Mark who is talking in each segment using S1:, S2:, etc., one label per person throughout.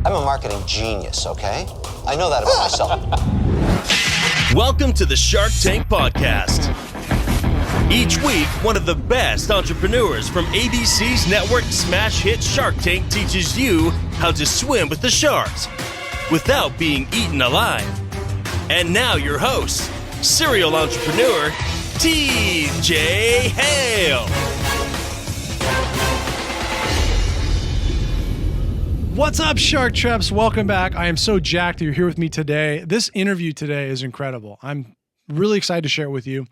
S1: I'm a marketing genius, okay? I know that about myself.
S2: Welcome to the Shark Tank Podcast. Each week, one of the best entrepreneurs from ABC's network smash hit Shark Tank teaches you how to swim with the sharks without being eaten alive. And now your host, serial entrepreneur, TJ Hale.
S3: What's up, Shark Traps? Welcome back. I am so jacked that you're here with me today. This interview today is incredible. I'm really excited to share it with you.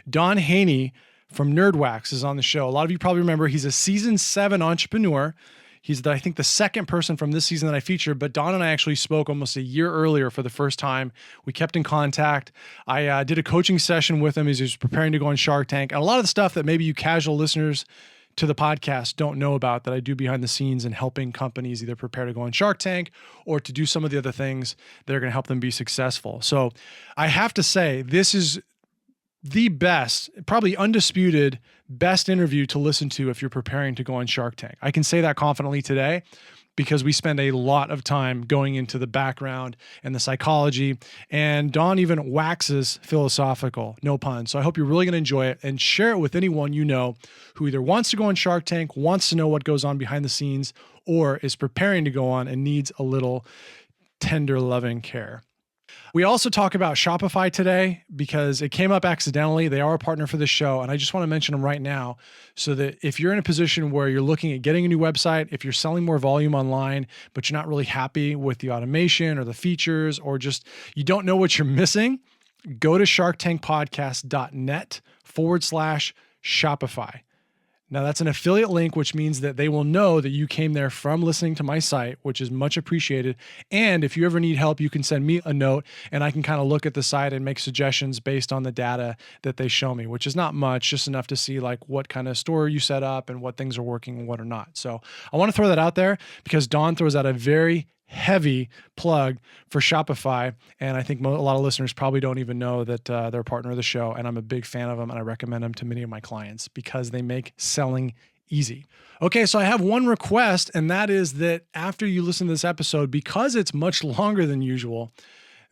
S3: Don Haney from NerdWax is on the show. A lot of you probably remember he's a season 7 entrepreneur. He's, I think, the second person from this season that I featured, but Don and I actually spoke almost a year earlier for the first time. We kept in contact. I did a coaching session with him as he was preparing to go on Shark Tank. And a lot of the stuff that maybe you casual listeners to the podcast don't know about that I do behind the scenes in helping companies either prepare to go on Shark Tank or to do some of the other things that are going to help them be successful. So I have to say, this is the best, probably undisputed best interview to listen to if you're preparing to go on Shark Tank. I can say that confidently today because we spend a lot of time going into the background and the psychology, and Don even waxes philosophical, no pun. So I hope you're really going to enjoy it and share it with anyone you know who either wants to go on Shark Tank, wants to know what goes on behind the scenes, or is preparing to go on and needs a little tender, loving care. We also talk about Shopify today because it came up accidentally. They are a partner for the show, and I just want to mention them right now so that if you're in a position where you're looking at getting a new website, if you're selling more volume online, but you're not really happy with the automation or the features, or just you don't know what you're missing, go to sharktankpodcast.net/Shopify. Now that's an affiliate link, which means that they will know that you came there from listening to my site, which is much appreciated. And if you ever need help, you can send me a note and I can kind of look at the site and make suggestions based on the data that they show me, which is not much, just enough to see like what kind of store you set up and what things are working and what are not. So I want to throw that out there because Don throws out a very heavy plug for Shopify. And I think a lot of listeners probably don't even know that they're a partner of the show. And I'm a big fan of them. And I recommend them to many of my clients because they make selling easy. Okay, so I have one request, and that is that after you listen to this episode, because it's much longer than usual,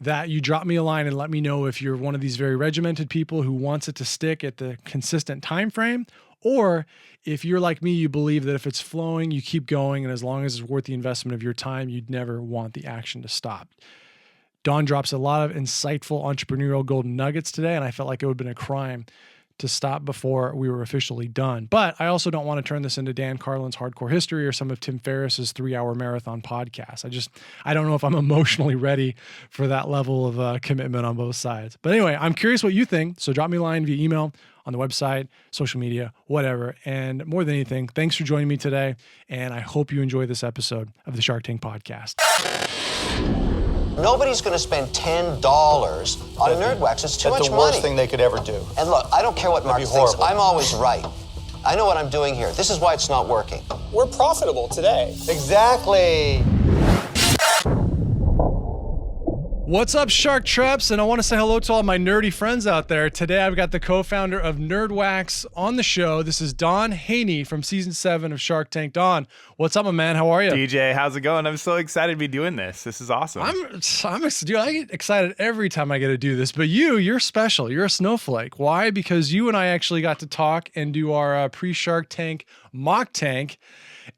S3: that you drop me a line and let me know if you're one of these very regimented people who wants it to stick at the consistent time frame, or if you're like me, you believe that if it's flowing, you keep going, and as long as it's worth the investment of your time, you'd never want the action to stop. Don drops a lot of insightful entrepreneurial golden nuggets today, and I felt like it would have been a crime to stop before we were officially done. But I also don't want to turn this into Dan Carlin's Hardcore History or some of Tim Ferriss's 3-hour marathon podcast. I don't know if I'm emotionally ready for that level of commitment on both sides. But anyway, I'm curious what you think. So drop me a line via email, on the website, social media, whatever. And more than anything, thanks for joining me today. And I hope you enjoy this episode of the Shark Tank Podcast.
S1: Nobody's going to spend $10 on NerdWax. It's too much money.
S4: That's the worst thing they could ever do.
S1: And look, I don't care what Mark thinks. I'm always right. I know what I'm doing here. This is why it's not working.
S4: We're profitable today. Exactly.
S3: What's up, Shark Traps? And I want to say hello to all my nerdy friends out there. Today, I've got the co-founder of NerdWax on the show. This is Don Haney from season 7 of Shark Tank. Don, what's up, my man? How are you?
S5: DJ, how's it going? I'm so excited to be doing this. This is awesome.
S3: Dude, I get excited every time I get to do this. But you're special. You're a snowflake. Why? Because you and I actually got to talk and do our pre-Shark Tank mock tank.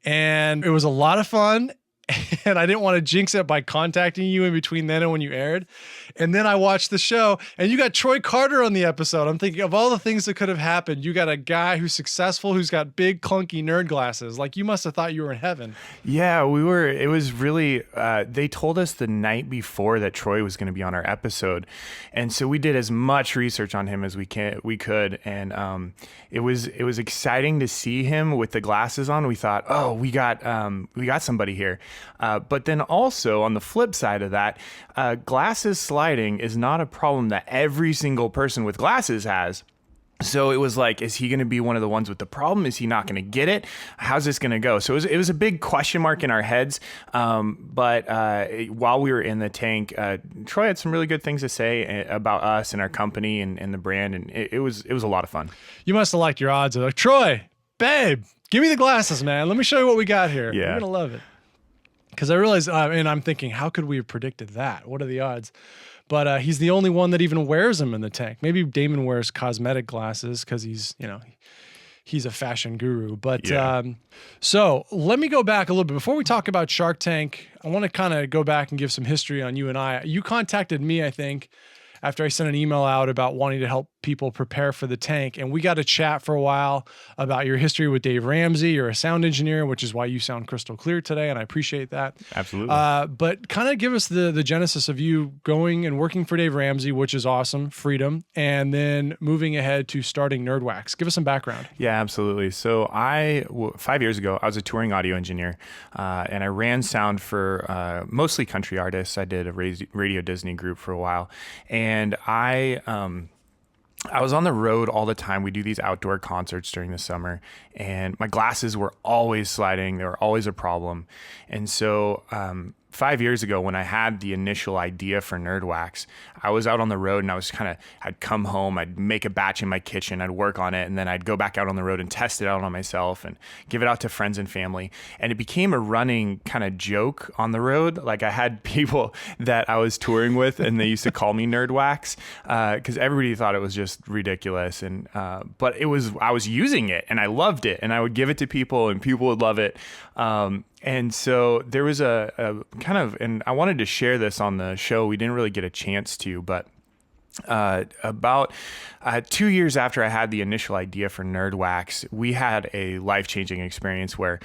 S3: And it was a lot of fun. And I didn't want to jinx it by contacting you in between then and when you aired. And then I watched the show and you got Troy Carter on the episode. I'm thinking of all the things that could have happened. You got a guy who's successful, who's got big clunky nerd glasses. Like you must have thought you were in heaven.
S5: Yeah, we were. It was really, they told us the night before that Troy was going to be on our episode. And so we did as much research on him as we could. And it was exciting to see him with the glasses on. We thought, oh, we got somebody here. But then also on the flip side of that, glasses sliding is not a problem that every single person with glasses has. So it was like, is he going to be one of the ones with the problem? Is he not going to get it? How's this going to go? So it was a big question mark in our heads. But while we were in the tank, Troy had some really good things to say about us and our company and the brand. And it was a lot of fun.
S3: You must have liked your odds. Like, Troy, babe, give me the glasses, man. Let me show you what we got here.
S5: Yeah.
S3: You're going to love it. because I realized, and I'm thinking, how could we have predicted that? What are the odds? But he's the only one that even wears them in the tank. Maybe Damon wears cosmetic glasses because he's a fashion guru. But so let me go back a little bit. Before we talk about Shark Tank, I want to kind of go back and give some history on you and I. You contacted me, I think, after I sent an email out about wanting to help people prepare for the tank. And we got to chat for a while about your history with Dave Ramsey. You're a sound engineer, which is why you sound crystal clear today. And I appreciate that.
S5: Absolutely.
S3: But kind of give us the genesis of you going and working for Dave Ramsey, which is awesome, freedom, and then moving ahead to starting Nerdwax. Give us some background.
S5: Yeah, absolutely. So 5 years ago, I was a touring audio engineer, and I ran sound for mostly country artists. I did a Radio Disney group for a while, and I was on the road all the time. We do these outdoor concerts during the summer, and my glasses were always sliding. They were always a problem. And so 5 years ago, when I had the initial idea for Nerdwax, I was out on the road, and I'd come home, I'd make a batch in my kitchen, I'd work on it, and then I'd go back out on the road and test it out on myself and give it out to friends and family. And it became a running kind of joke on the road. Like, I had people that I was touring with, and they used to call me Nerdwax because everybody thought it was just ridiculous. And but I was using it, and I loved it, and I would give it to people, and people would love it. And so there was a kind of, and I wanted to share this on the show. We didn't really get a chance to, but about 2 years after I had the initial idea for Nerdwax, we had a life-changing experience where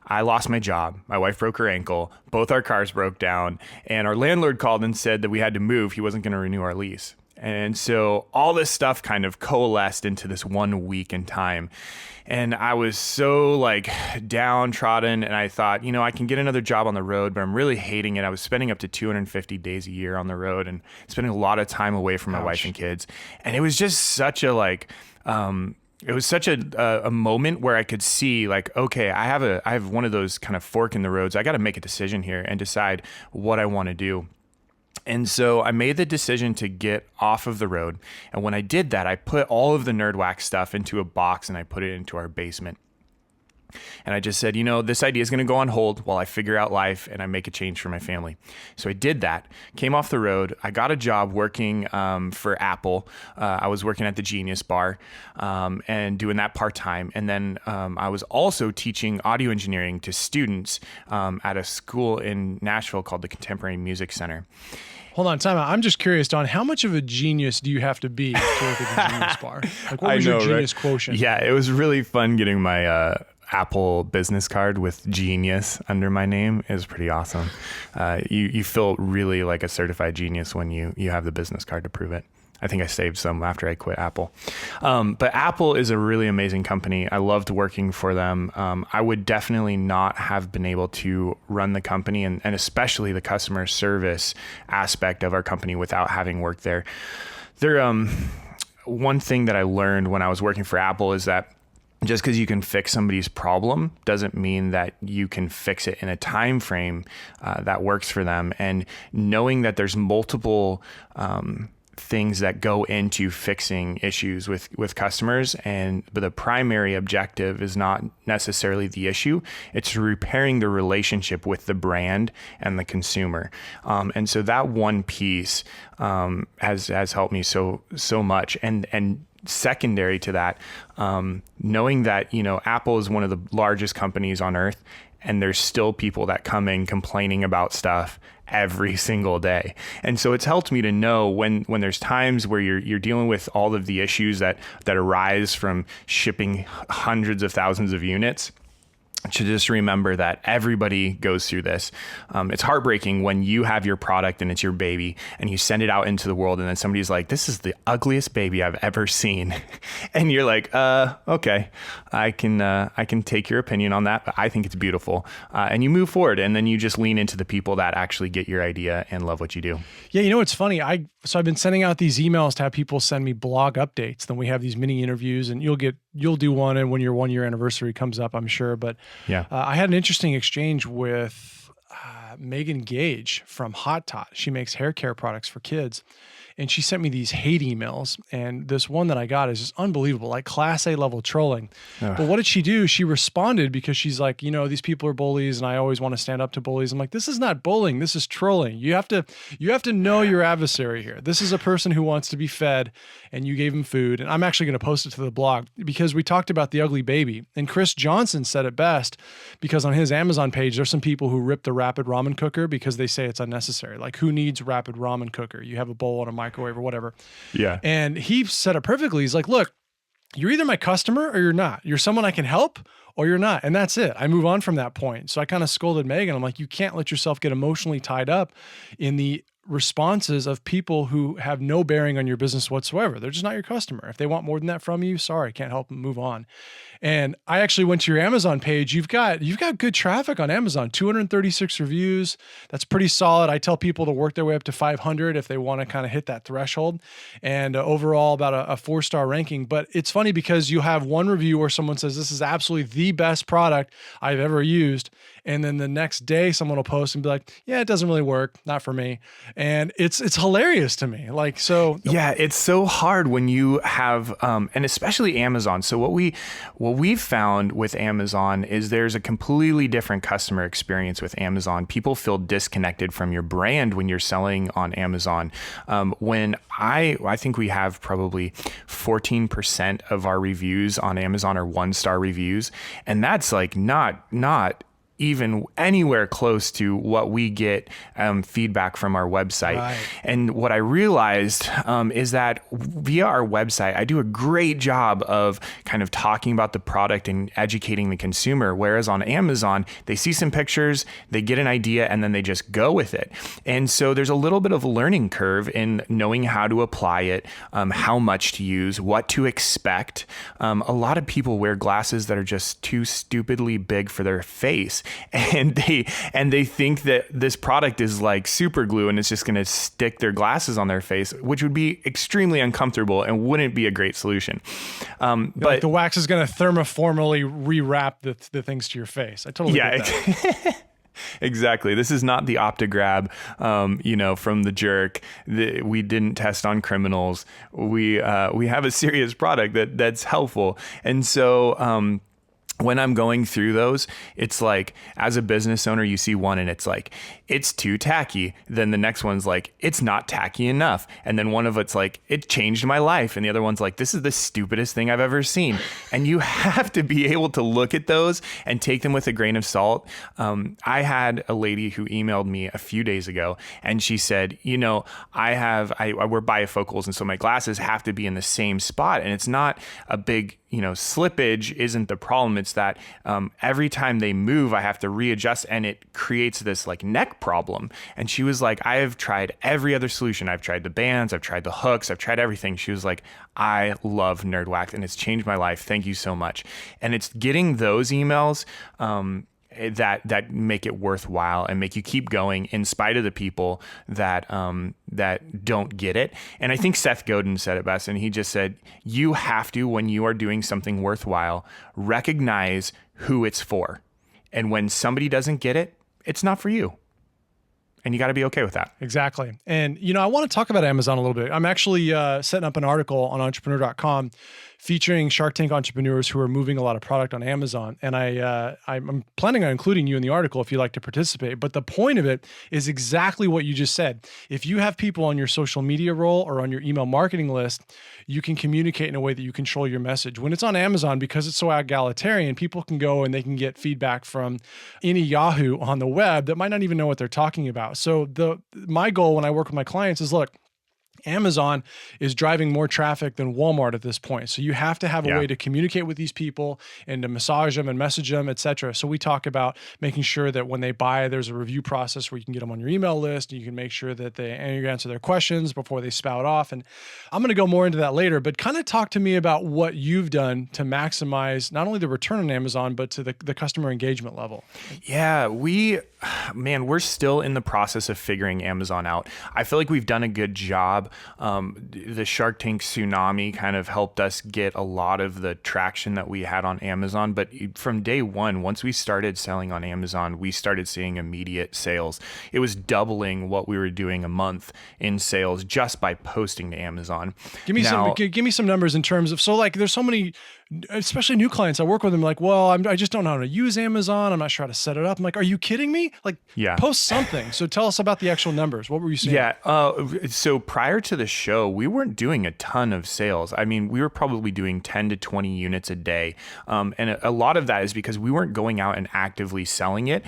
S5: I lost my job. My wife broke her ankle. Both our cars broke down, and our landlord called and said that we had to move. He wasn't going to renew our lease. And so all this stuff kind of coalesced into this 1 week in time. And I was so like downtrodden, and I thought, I can get another job on the road, but I'm really hating it. I was spending up to 250 days a year on the road and spending a lot of time away from my wife and kids. And it was just such a it was such a moment where I could see like, okay, I have one of those kind of fork in the roads. I got to make a decision here and decide what I want to do. And so I made the decision to get off of the road. And when I did that, I put all of the Nerdwax stuff into a box and I put it into our basement. And I just said, this idea is going to go on hold while I figure out life and I make a change for my family. So I did that, came off the road. I got a job working for Apple. I was working at the Genius Bar and doing that part-time. And then I was also teaching audio engineering to students at a school in Nashville called the Contemporary Music Center.
S3: Hold on, time out. I'm just curious, Don, how much of a genius do you have to be to work at the Genius Bar? Like, what was your genius quotient?
S5: Yeah, it was really fun getting my Apple business card with Genius under my name. Is pretty awesome. You feel really like a certified genius when you have the business card to prove it. I think I saved some after I quit Apple. But Apple is a really amazing company. I loved working for them. I would definitely not have been able to run the company and especially the customer service aspect of our company without having worked there. One thing that I learned when I was working for Apple is that just because you can fix somebody's problem doesn't mean that you can fix it in a time frame that works for them. And knowing that there's multiple things that go into fixing issues with customers, but the primary objective is not necessarily the issue. It's repairing the relationship with the brand and the consumer. And so that one piece has helped me so much. And secondary to that, knowing that, Apple is one of the largest companies on earth, and there's still people that come in complaining about stuff every single day. And so it's helped me to know when there's times where you're dealing with all of the issues that arise from shipping hundreds of thousands of units, to just remember that everybody goes through this. It's heartbreaking when you have your product and it's your baby and you send it out into the world and then somebody's like, this is the ugliest baby I've ever seen. And you're like, okay, I can take your opinion on that, but I think it's beautiful. And you move forward and then you just lean into the people that actually get your idea and love what you do. Yeah,
S3: it's funny. So I've been sending out these emails to have people send me blog updates. Then we have these mini interviews and you'll do one and when your 1 year anniversary comes up, I'm sure. But
S5: yeah,
S3: I had an interesting exchange with Megan Gage from Hot Tot. She makes hair care products for kids. and she sent me these hate emails. And this one that I got is just unbelievable, like Class A level trolling. But what did she do? She responded because she's like, these people are bullies and I always want to stand up to bullies. I'm like, this is not bullying. This is trolling. You have to know your adversary here. This is a person who wants to be fed and you gave him food. And I'm actually going to post it to the blog because we talked about the ugly baby. And Chris Johnson said it best because on his Amazon page, there's some people who rip the rapid ramen cooker because they say it's unnecessary. Like, who needs rapid ramen cooker? You have a bowl and a microwave or whatever.
S5: Yeah.
S3: And he said it perfectly. He's like, look, you're either my customer or you're not. You're someone I can help or you're not. And that's it. I move on from that point. So I kind of scolded Megan. I'm like, you can't let yourself get emotionally tied up in the responses of people who have no bearing on your business whatsoever. They're just not your customer. If they want more than that from you, sorry, can't help them, move on. And I actually went to your Amazon page. You've got good traffic on Amazon, 236 reviews. That's pretty solid. I tell people to work their way up to 500 if they want to kind of hit that threshold. And overall about a 4-star ranking. But it's funny because you have one review where someone says, this is absolutely the best product I've ever used. And then the next day someone will post and be like, yeah, it doesn't really work. Not for me. And it's hilarious to me. Like, so.
S5: Yeah, it's so hard when you have, and especially Amazon. So what we've found with Amazon is there's a completely different customer experience with Amazon. People feel disconnected from your brand when you're selling on Amazon. When I think we have probably 14% of our reviews on Amazon are 1-star reviews. And that's like not even anywhere close to what we get feedback from our website. Right. And what I realized is that via our website, I do a great job of kind of talking about the product and educating the consumer. Whereas on Amazon, they see some pictures, they get an idea, and then they just go with it. And so there's a little bit of a learning curve in knowing how to apply it, how much to use, what to expect. A lot of people wear glasses that are just too stupidly big for their face. And they think that this product is like super glue and it's just going to stick their glasses on their face, which would be extremely uncomfortable and wouldn't be a great solution. But
S3: like the wax is going to thermoformally rewrap the things to your face. I totally get that.
S5: Exactly. This is not the Optigrab, from the Jerk. We didn't test on criminals. We have a serious product that's helpful. And so, when I'm going through those, it's like, as a business owner, you see one and it's like, it's too tacky. Then the next one's like, it's not tacky enough. And then one of it's like, it changed my life. And the other one's like, this is the stupidest thing I've ever seen. And you have to be able to look at those and take them with a grain of salt. I had a lady who emailed me a few days ago and she said, I wear bifocals. And so my glasses have to be in the same spot. And it's not a big, slippage isn't the problem. It's that every time they move, I have to readjust and it creates this like neck problem. And she was like, I have tried every other solution. I've tried the bands, I've tried the hooks, I've tried everything. She was like, I love NerdWax and it's changed my life. Thank you so much. And it's getting those emails that make it worthwhile and make you keep going in spite of the people that don't get it. And I think Seth Godin said it best, and he just said, you have to, when you are doing something worthwhile, recognize who it's for. And when somebody doesn't get it, it's not for you. And you got to be okay with that.
S3: Exactly. And, I want to talk about Amazon a little bit. I'm actually setting up an article on entrepreneur.com featuring Shark Tank entrepreneurs who are moving a lot of product on Amazon. And I'm planning on including you in the article if you'd like to participate. But the point of it is exactly what you just said. If you have people on your social media role or on your email marketing list, you can communicate in a way that you control your message. When it's on Amazon, because it's so egalitarian, people can go and they can get feedback from any Yahoo on the web that might not even know what they're talking about. So my goal when I work with my clients is, look, Amazon is driving more traffic than Walmart at this point. So you have to have a way to communicate with these people and to massage them and message them, et cetera. So we talk about making sure that when they buy, there's a review process where you can get them on your email list and you can make sure that you answer their questions before they spout off. And I'm going to go more into that later, but kind of talk to me about what you've done to maximize not only the return on Amazon, but to the customer engagement level.
S5: Yeah, we man, we're still in the process of figuring Amazon out. I feel like we've done a good job. The Shark Tank tsunami kind of helped us get a lot of the traction that we had on Amazon. But from day one, once we started selling on Amazon, we started seeing immediate sales. It was doubling what we were doing a month in sales just by posting to Amazon.
S3: Give me some numbers in terms of, so like there's so many, especially new clients I work with them, like, well, I just don't know how to use Amazon. I'm not sure how to set it up. I'm like, are you kidding me? Like, post something. So tell us about the actual numbers. What were you seeing?
S5: Yeah. So prior to the show, we weren't doing a ton of sales. I mean, we were probably doing 10 to 20 units a day. And a lot of that is because we weren't going out and actively selling it.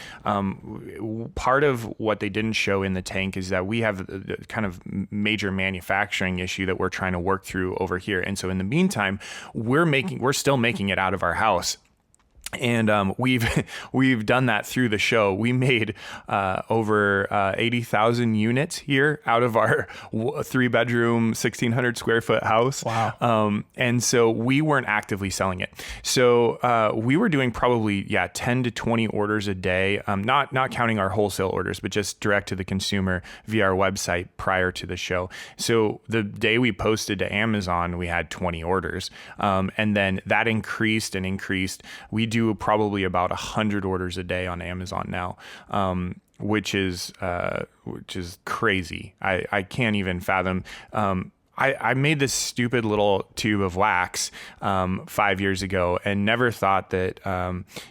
S5: Part of what they didn't show in the tank is that we have the kind of major manufacturing issue that we're trying to work through over here. And so in the meantime, we're still making it out of our house. And we've done that through the show. We made over 80,000 units here out of our 3-bedroom, 1,600 square foot house.
S3: Wow.
S5: And so we weren't actively selling it. So we were doing probably 10 to 20 orders a day, not counting our wholesale orders, but just direct to the consumer via our website prior to the show. So the day we posted to Amazon, we had 20 orders, and then that increased and increased. We do probably about 100 orders a day on Amazon now, which is crazy. I can't even fathom. I made this stupid little tube of wax 5 years ago and never thought that,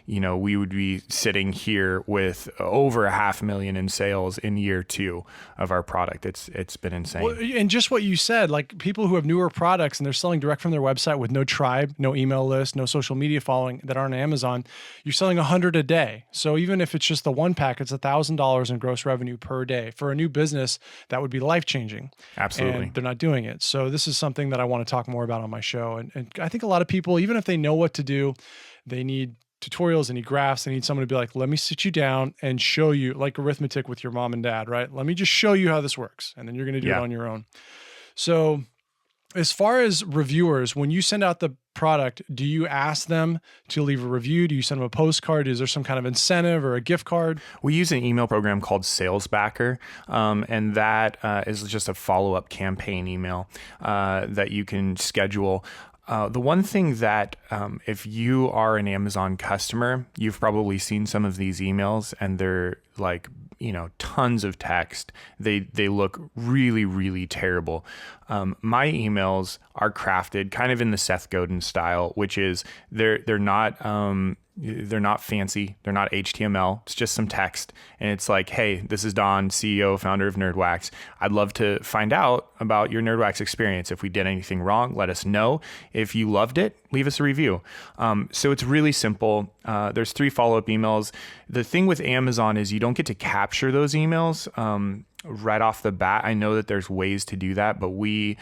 S5: we would be sitting here with over 500,000 in sales in year 2 of our product. It's been insane.
S3: Well, and just what you said, like people who have newer products and they're selling direct from their website with no tribe, no email list, no social media following that aren't on Amazon, you're selling 100 a day. So even if it's just the one pack, it's $1,000 in gross revenue per day. For a new business, that would be life-changing.
S5: Absolutely.
S3: And they're not doing it. So this is something that I want to talk more about on my show. And I think a lot of people, even if they know what to do, they need tutorials, they need graphs, they need someone to be like, let me sit you down and show you, like arithmetic with your mom and dad, right? Let me just show you how this works. And then you're going to do it on your own. So as far as reviewers, when you send out the product, do you ask them to leave a review? Do you send them a postcard? Is there some kind of incentive or a gift card?
S5: We use an email program called SalesBacker, and that is just a follow-up campaign email that you can schedule. The one thing that if you are an Amazon customer, you've probably seen some of these emails and they're like, tons of text. They look really, really terrible. My emails are crafted kind of in the Seth Godin style, which is they're not fancy. They're not HTML. It's just some text. And it's like, hey, this is Don, CEO, founder of NerdWax. I'd love to find out about your NerdWax experience. If we did anything wrong, let us know. If you loved it, leave us a review. So it's really simple. There's 3 follow-up emails. The thing with Amazon is you don't get to capture those emails right off the bat. I know that there's ways to do that, but we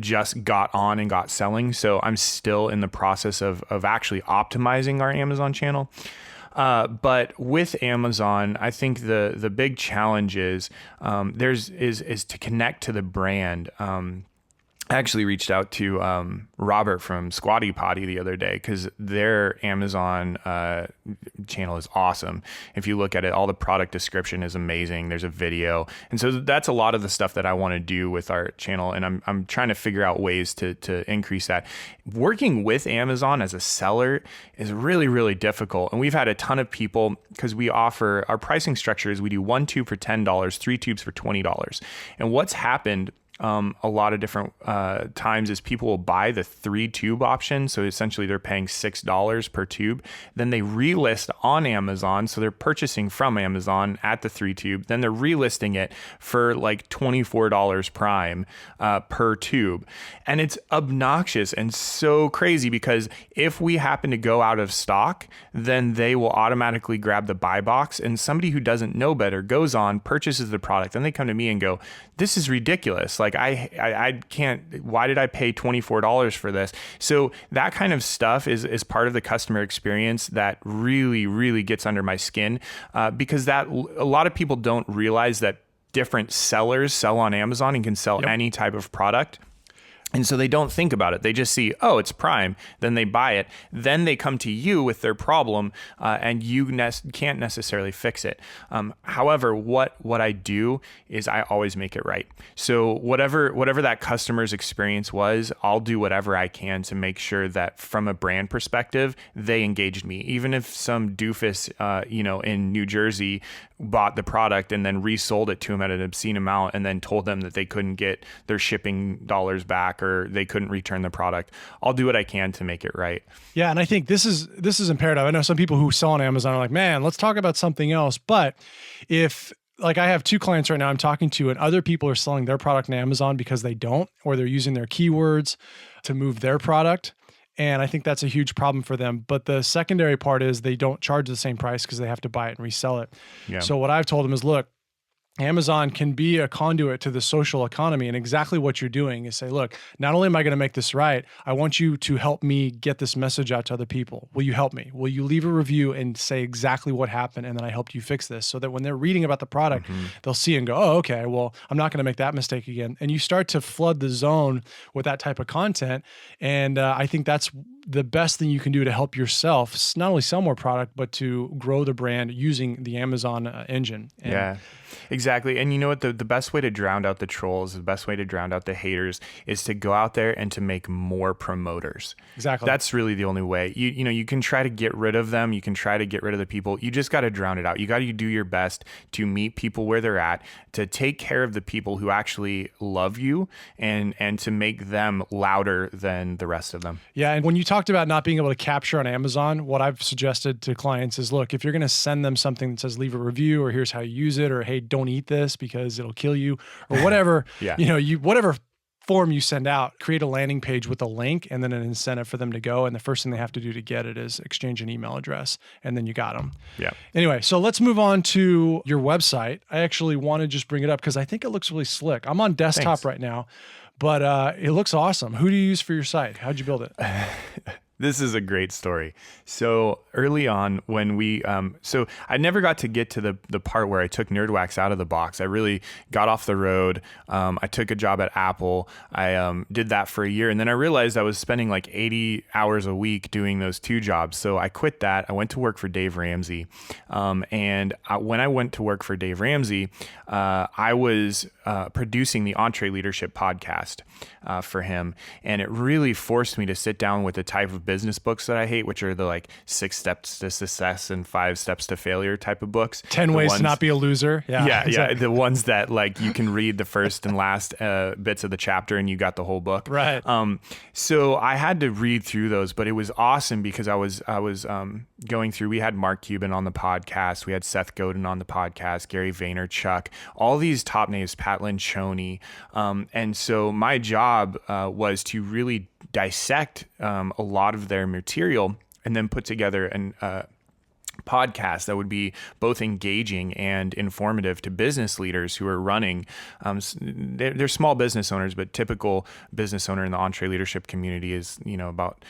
S5: just got on and got selling. So I'm still in the process of actually optimizing our Amazon channel. But with Amazon, I think the big challenge is to connect to the brand. I actually reached out to Robert from Squatty Potty the other day because their Amazon channel is awesome. If you look at it, all the product description is amazing. There's a video. And so that's a lot of the stuff that I want to do with our channel. And I'm trying to figure out ways to increase that. Working with Amazon as a seller is really, really difficult. And we've had a ton of people because we offer our pricing structure is we do 1 tube for $10, 3 tubes for $20. And what's happened a lot of different times is people will buy the 3 tube option. So essentially they're paying $6 per tube. Then they relist on Amazon. So they're purchasing from Amazon at the 3 tube. Then they're relisting it for like $24 Prime per tube. And it's obnoxious and so crazy because if we happen to go out of stock, then they will automatically grab the buy box. And somebody who doesn't know better goes on, purchases the product. Then they come to me and go, this is ridiculous. Like I can't, why did I pay $24 for this? So that kind of stuff is part of the customer experience that really, really gets under my skin because that a lot of people don't realize that different sellers sell on Amazon and can sell any type of product. And so they don't think about it. They just see, oh, it's Prime. Then they buy it. Then they come to you with their problem, and you can't necessarily fix it. However, what I do is I always make it right. So whatever that customer's experience was, I'll do whatever I can to make sure that from a brand perspective, they engaged me. Even if some doofus, in New Jersey bought the product and then resold it to them at an obscene amount and then told them that they couldn't get their shipping dollars back or they couldn't return the product, I'll do what I can to make it right.
S3: Yeah, and I think this is imperative. I know some people who sell on Amazon are like, man, let's talk about something else. But if, like, I have 2 clients right now I'm talking to, and other people are selling their product on Amazon because they don't, or they're using their keywords to move their product. And I think that's a huge problem for them. But the secondary part is they don't charge the same price because they have to buy it and resell it. Yeah. So what I've told them is, look, Amazon can be a conduit to the social economy. And exactly what you're doing is say, look, not only am I going to make this right, I want you to help me get this message out to other people. Will you help me? Will you leave a review and say exactly what happened and then I helped you fix this, so that when they're reading about the product, they'll see and go, oh, okay, well, I'm not going to make that mistake again. And you start to flood the zone with that type of content. And I think that's the best thing you can do to help yourself not only sell more product, but to grow the brand using the Amazon engine. And
S5: yeah, exactly. And you know what? The best way to drown out the trolls, the best way to drown out the haters is to go out there and to make more promoters.
S3: Exactly.
S5: That's really the only way. You can try to get rid of them. You can try to get rid of the people. You just got to drown it out. You got to do your best to meet people where they're at, to take care of the people who actually love you, and to make them louder than the rest of them.
S3: Yeah. And when you talked about not being able to capture on Amazon, what I've suggested to clients is, look, if you're going to send them something that says leave a review, or here's how you use it, or hey, don't eat this because it'll kill you, or whatever, whatever form you send out, create a landing page with a link and then an incentive for them to go. And the first thing they have to do to get it is exchange an email address, and then you got them.
S5: Yeah.
S3: Anyway, so let's move on to your website. I actually want to just bring it up because I think it looks really slick. I'm on desktop right now, but it looks awesome. Who do you use for your site? How'd you build it?
S5: This is a great story. So early on when so I never got to get to the part where I took NerdWax out of the box. I really got off the road. I took a job at Apple. I did that for a year. And then I realized I was spending like 80 hours a week doing those 2 jobs. So I quit that. I went to work for Dave Ramsey. When I went to work for Dave Ramsey, I was producing the EntreLeadership podcast for him. And it really forced me to sit down with the type of business books that I hate, which are the like 6 steps to success and 5 steps to failure type of books.
S3: 10 ways to not be a loser. Yeah.
S5: Exactly. The ones that like you can read the first and last bits of the chapter and you got the whole book.
S3: Right.
S5: So I had to read through those, but it was awesome because I was going through, we had Mark Cuban on the podcast. We had Seth Godin on the podcast, Gary Vaynerchuk, all these top names, Pat Lencioni. And so my job was to really dissect a lot of their material and then put together an podcast that would be both engaging and informative to business leaders who are running. They're small business owners, but typical business owner in the EntreLeadership community is, about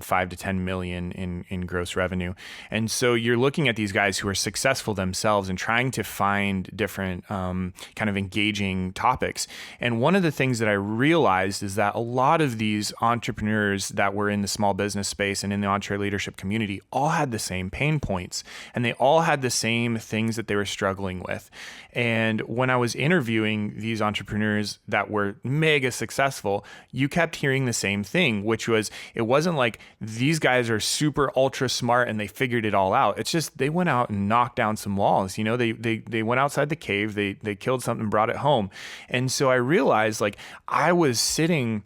S5: 5 to 10 million in gross revenue. And so you're looking at these guys who are successful themselves and trying to find different kind of engaging topics. And one of the things that I realized is that a lot of these entrepreneurs that were in the small business space and in the EntreLeadership community all had the same pain points, and they all had the same things that they were struggling with. And when I was interviewing these entrepreneurs that were mega successful, you kept hearing the same thing, which was, it wasn't like these guys are super ultra smart and they figured it all out. It's just they went out and knocked down some walls. They went outside the cave, they killed something, brought it home. And so I realized, like, I was sitting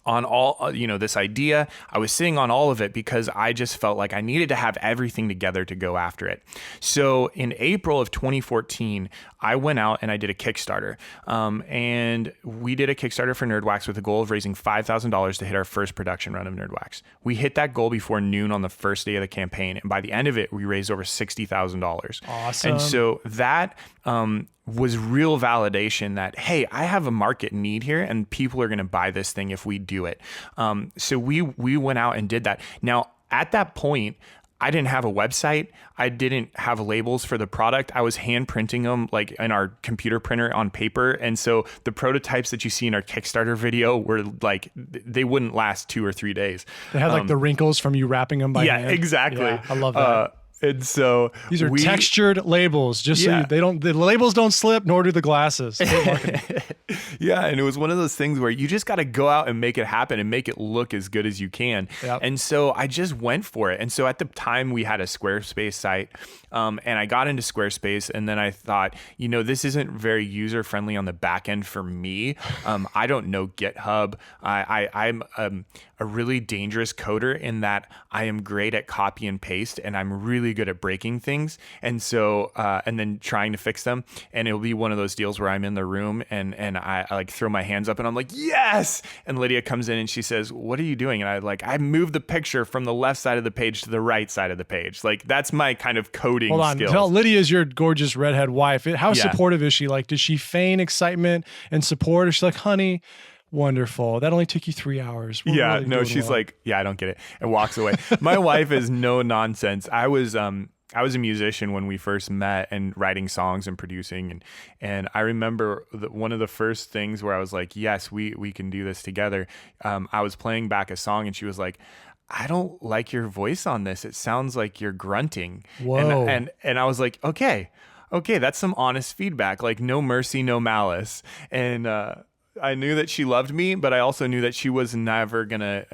S5: on all, this idea. I was sitting on all of it because I just felt like I needed to have everything together to go after it. So in April of 2014, I went out and I did a Kickstarter. And we did a Kickstarter for NerdWax with a goal of raising $5,000 to hit our first production run of NerdWax. We hit that goal before noon on the first day of the campaign. And by the end of it, we raised over $60,000.
S3: Awesome.
S5: And so that was real validation that, hey, I have a market need here and people are going to buy this thing if we do it. So we went out and did that. Now, at that point, I didn't have a website. I didn't have labels for the product. I was hand printing them like in our computer printer on paper. And so the prototypes that you see in our Kickstarter video were like, they wouldn't last 2 or 3 days.
S3: They had like the wrinkles from you wrapping them by hand.
S5: Yeah, exactly.
S3: Yeah, I love that.
S5: And so
S3: these are textured labels, just so the labels don't slip, nor do the glasses.
S5: Yeah, and it was one of those things where you just got to go out and make it happen and make it look as good as you can.
S3: Yep.
S5: And so I just went for it. And so at the time we had a Squarespace site, and I got into Squarespace, and then I thought, this isn't very user friendly on the back end for me. I don't know GitHub. I'm a really dangerous coder in that I am great at copy and paste, and I'm really good at breaking things. And so, and then trying to fix them. And it'll be one of those deals where I'm in the room and I like throw my hands up and I'm like, yes. And Lydia comes in and she says, what are you doing? And I moved the picture from the left side of the page to the right side of the page. Like that's my kind of coding
S3: Hold on.
S5: skills.
S3: Tell Lydia's your gorgeous redhead wife. How supportive is she? Like, does she feign excitement and support? Or she's like, honey, wonderful. That only took you 3 hours. We're really doing
S5: she's
S3: well.
S5: like, yeah, I don't get it, and walks away. My wife is no nonsense. I was a musician when we first met and writing songs and producing. And I remember one of the first things where I was like, yes, we can do this together. I was playing back a song and she was like, I don't like your voice on this. It sounds like you're grunting.
S3: Whoa.
S5: And I was like, okay, that's some honest feedback. Like no mercy, no malice. And, I knew that she loved me, but I also knew that she was never gonna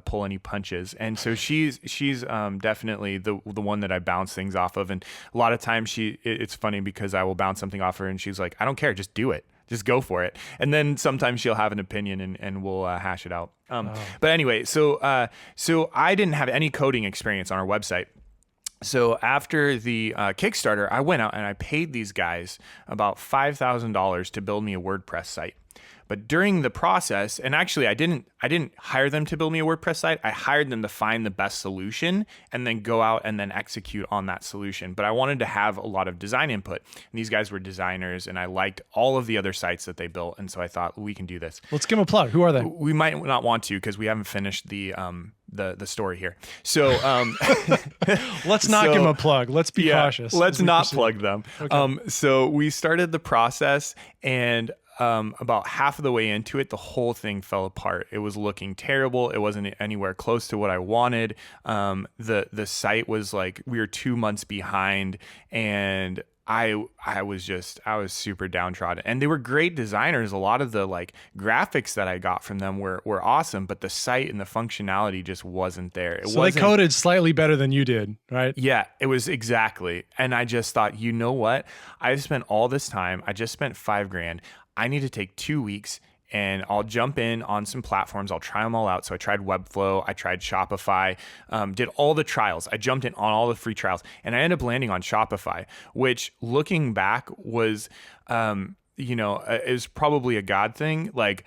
S5: pull any punches. And so she's definitely the one that I bounce things off of. And a lot of times it's funny because I will bounce something off her and she's like, I don't care, just do it. Just go for it. And then sometimes she'll have an opinion and we'll hash it out. But anyway, so I didn't have any coding experience on our website. So after the Kickstarter, I went out and I paid these guys about $5,000 to build me a WordPress site. But during the process, and actually I didn't hire them to build me a WordPress site. I hired them to find the best solution and then go out and then execute on that solution. But I wanted to have a lot of design input. And these guys were designers and I liked all of the other sites that they built. And so I thought, we can do this.
S3: Let's give them a plug. Who are they?
S5: We might not want to because we haven't finished the story here. So
S3: let's not give them a plug. Let's be cautious.
S5: Let's not plug them. Okay. So we started the process and about half of the way into it, the whole thing fell apart. It was looking terrible. It wasn't anywhere close to what I wanted. The site was like, we were 2 months behind, and I was super downtrodden. And they were great designers. A lot of the like graphics that I got from them were awesome, but the site and the functionality just wasn't there.
S3: They coded slightly better than you did, right?
S5: Yeah, it was exactly. And I just thought, you know what? I've spent all this time. I just spent $5,000. I need to take 2 weeks and I'll jump in on some platforms. I'll try them all out. So I tried Webflow. I tried Shopify, did all the trials. I jumped in on all the free trials and I ended up landing on Shopify, which looking back was, is probably a God thing. Like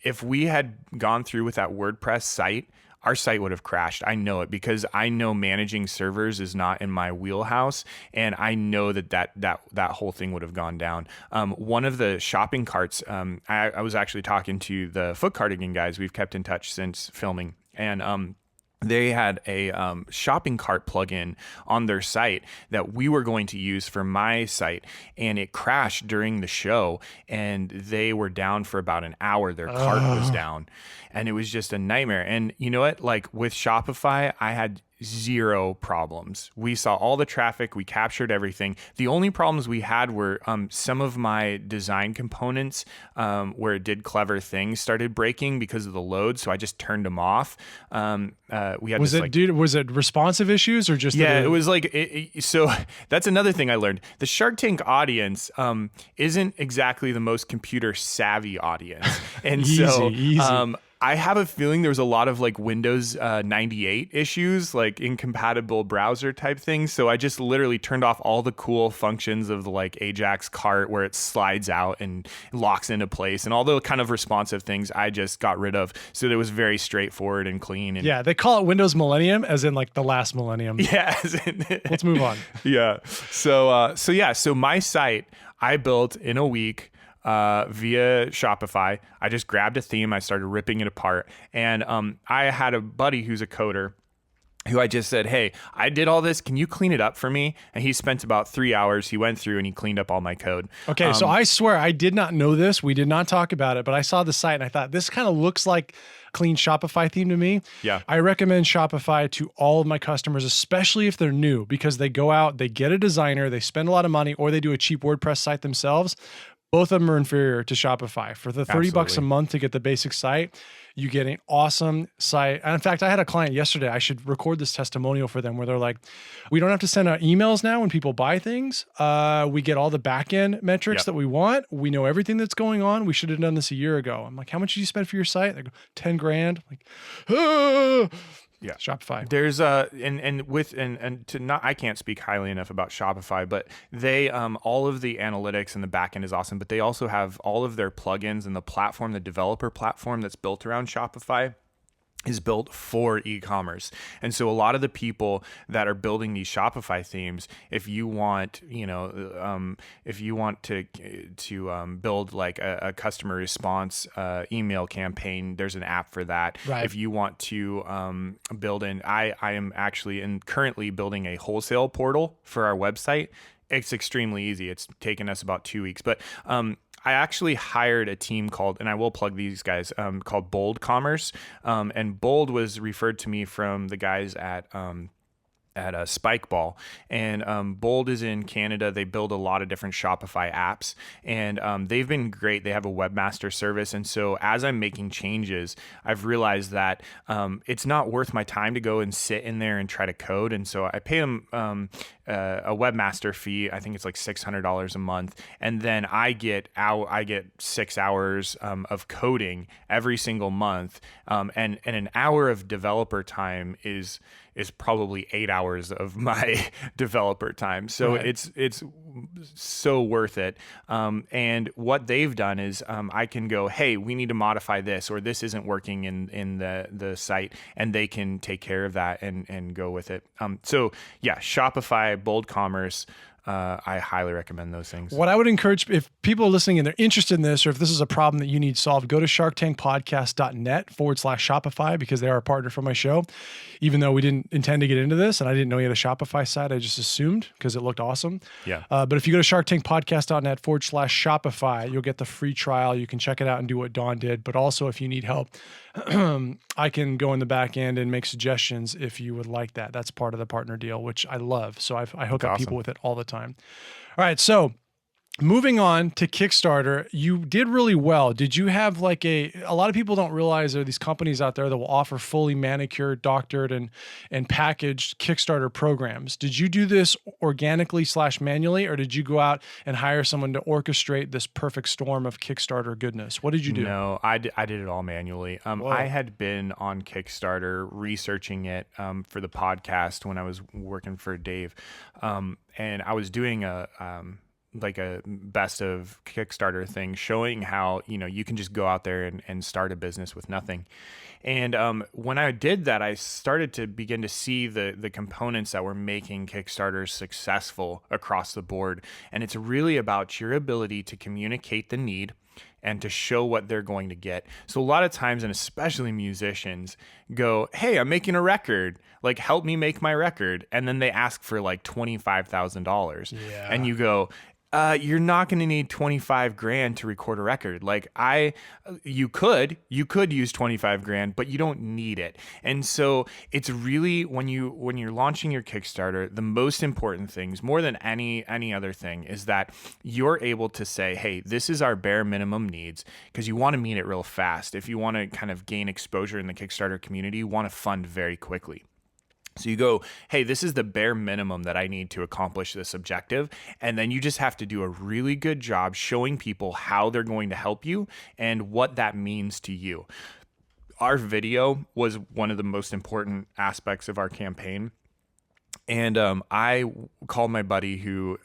S5: if we had gone through with that WordPress site, our site would have crashed. I know it because I know managing servers is not in my wheelhouse, and I know that whole thing would have gone down. One of the shopping carts, I was actually talking to the Foot Cardigan guys. We've kept in touch since filming, and they had a shopping cart plugin on their site that we were going to use for my site, and it crashed during the show, and they were down for about an hour. Their cart was down, and it was just a nightmare. And you know what? Like with Shopify, I had zero problems. We saw all the traffic. We captured everything. The only problems we had were some of my design components where it did clever things started breaking because of the load. So I just turned them off. We had
S3: was it responsive issues or just
S5: it was like so that's another thing I learned. The Shark Tank audience isn't exactly the most computer savvy audience, and
S3: easy.
S5: I have a feeling there was a lot of like Windows 98 issues, like incompatible browser type things. So I just literally turned off all the cool functions of the like Ajax cart where it slides out and locks into place, and all the kind of responsive things I just got rid of. So it was very straightforward and clean. And
S3: yeah, they call it Windows Millennium, as in like the last millennium.
S5: Yeah.
S3: Let's move on.
S5: Yeah. So my site I built in a week. Via Shopify. I just grabbed a theme. I started ripping it apart. And I had a buddy who's a coder. who I just said, hey, I did all this. Can you clean it up for me? And he spent about 3 hours. He went through and he cleaned up all my code.
S3: Okay, so I swear I did not know this. We did not talk about it, but I saw the site and I thought this kind of looks like clean Shopify theme to me.
S5: Yeah.
S3: I recommend Shopify to all of my customers, especially if they're new, because they go out, they get a designer, they spend a lot of money, or they do a cheap WordPress site themselves. Both of them are inferior to Shopify. For the $30 a month to get the basic site, you get an awesome site. And in fact, I had a client yesterday, I should record this testimonial for them, where they're like, we don't have to send out emails now when people buy things. We get all the back-end metrics that we want. We know everything that's going on. We should have done this a year ago. I'm like, how much did you spend for your site? They go, 10 grand. I'm like, ah. Yeah, Shopify.
S5: There's I can't speak highly enough about Shopify, but they all of the analytics and the backend is awesome, but they also have all of their plugins and the platform, the developer platform that's built around Shopify is built for e-commerce. And so a lot of the people that are building these Shopify themes, if you want, to build like a customer response email campaign, there's an app for that.
S3: Right.
S5: If you want to build I am actually currently building a wholesale portal for our website. It's extremely easy. It's taken us about 2 weeks, but I actually hired a team called, and I will plug these guys, called Bold Commerce. And Bold was referred to me from the guys at Spikeball, and Bold is in Canada. They build a lot of different Shopify apps, and they've been great. They have a webmaster service, and so as I'm making changes, I've realized that it's not worth my time to go and sit in there and try to code, and so I pay them a webmaster fee. I think it's like $600 a month, and then I get 6 hours of coding every single month, and an hour of developer time is probably 8 hours of my developer time. So it's so worth it. And what they've done is I can go, hey, we need to modify this, or this isn't working in the site, and they can take care of that and go with it. So yeah, Shopify, Bold Commerce, I highly recommend those things.
S3: What I would encourage, if people are listening and they're interested in this, or if this is a problem that you need solved, go to sharktankpodcast.net/Shopify, because they are a partner for my show. Even though we didn't intend to get into this and I didn't know you had a Shopify site, I just assumed because it looked awesome.
S5: Yeah.
S3: But if you go to sharktankpodcast.net/Shopify, you'll get the free trial. You can check it out and do what Don did. But also, if you need help, I can go in the back end and make suggestions if you would like that. That's part of the partner deal, which I love. So I hook up people with it all the time. All right. So moving on to Kickstarter, you did really well. Did you have like a lot of people don't realize there are these companies out there that will offer fully manicured, doctored, and packaged Kickstarter programs. Did you do this organically / manually, or did you go out and hire someone to orchestrate this perfect storm of Kickstarter goodness? What did you do?
S5: No, I did it all manually. I had been on Kickstarter researching it for the podcast when I was working for Dave. And I was doing a best of Kickstarter thing, showing how, you can just go out there and start a business with nothing. And when I did that, I started to begin to see the components that were making Kickstarter successful across the board. And it's really about your ability to communicate the need and to show what they're going to get. So a lot of times, and especially musicians, go, hey, I'm making a record. Like, help me make my record. And then they ask for like $25,000.
S3: Yeah.
S5: And you go, you're not going to need 25 grand to record a record. Like you could use 25 grand, but you don't need it. And so it's really, when you're launching your Kickstarter, the most important things, more than any other thing, is that you're able to say, hey, this is our bare minimum needs, because you want to meet it real fast. If you want to kind of gain exposure in the Kickstarter community, you want to fund very quickly. So you go, hey, this is the bare minimum that I need to accomplish this objective. And then you just have to do a really good job showing people how they're going to help you and what that means to you. Our video was one of the most important aspects of our campaign. And I called my buddy who,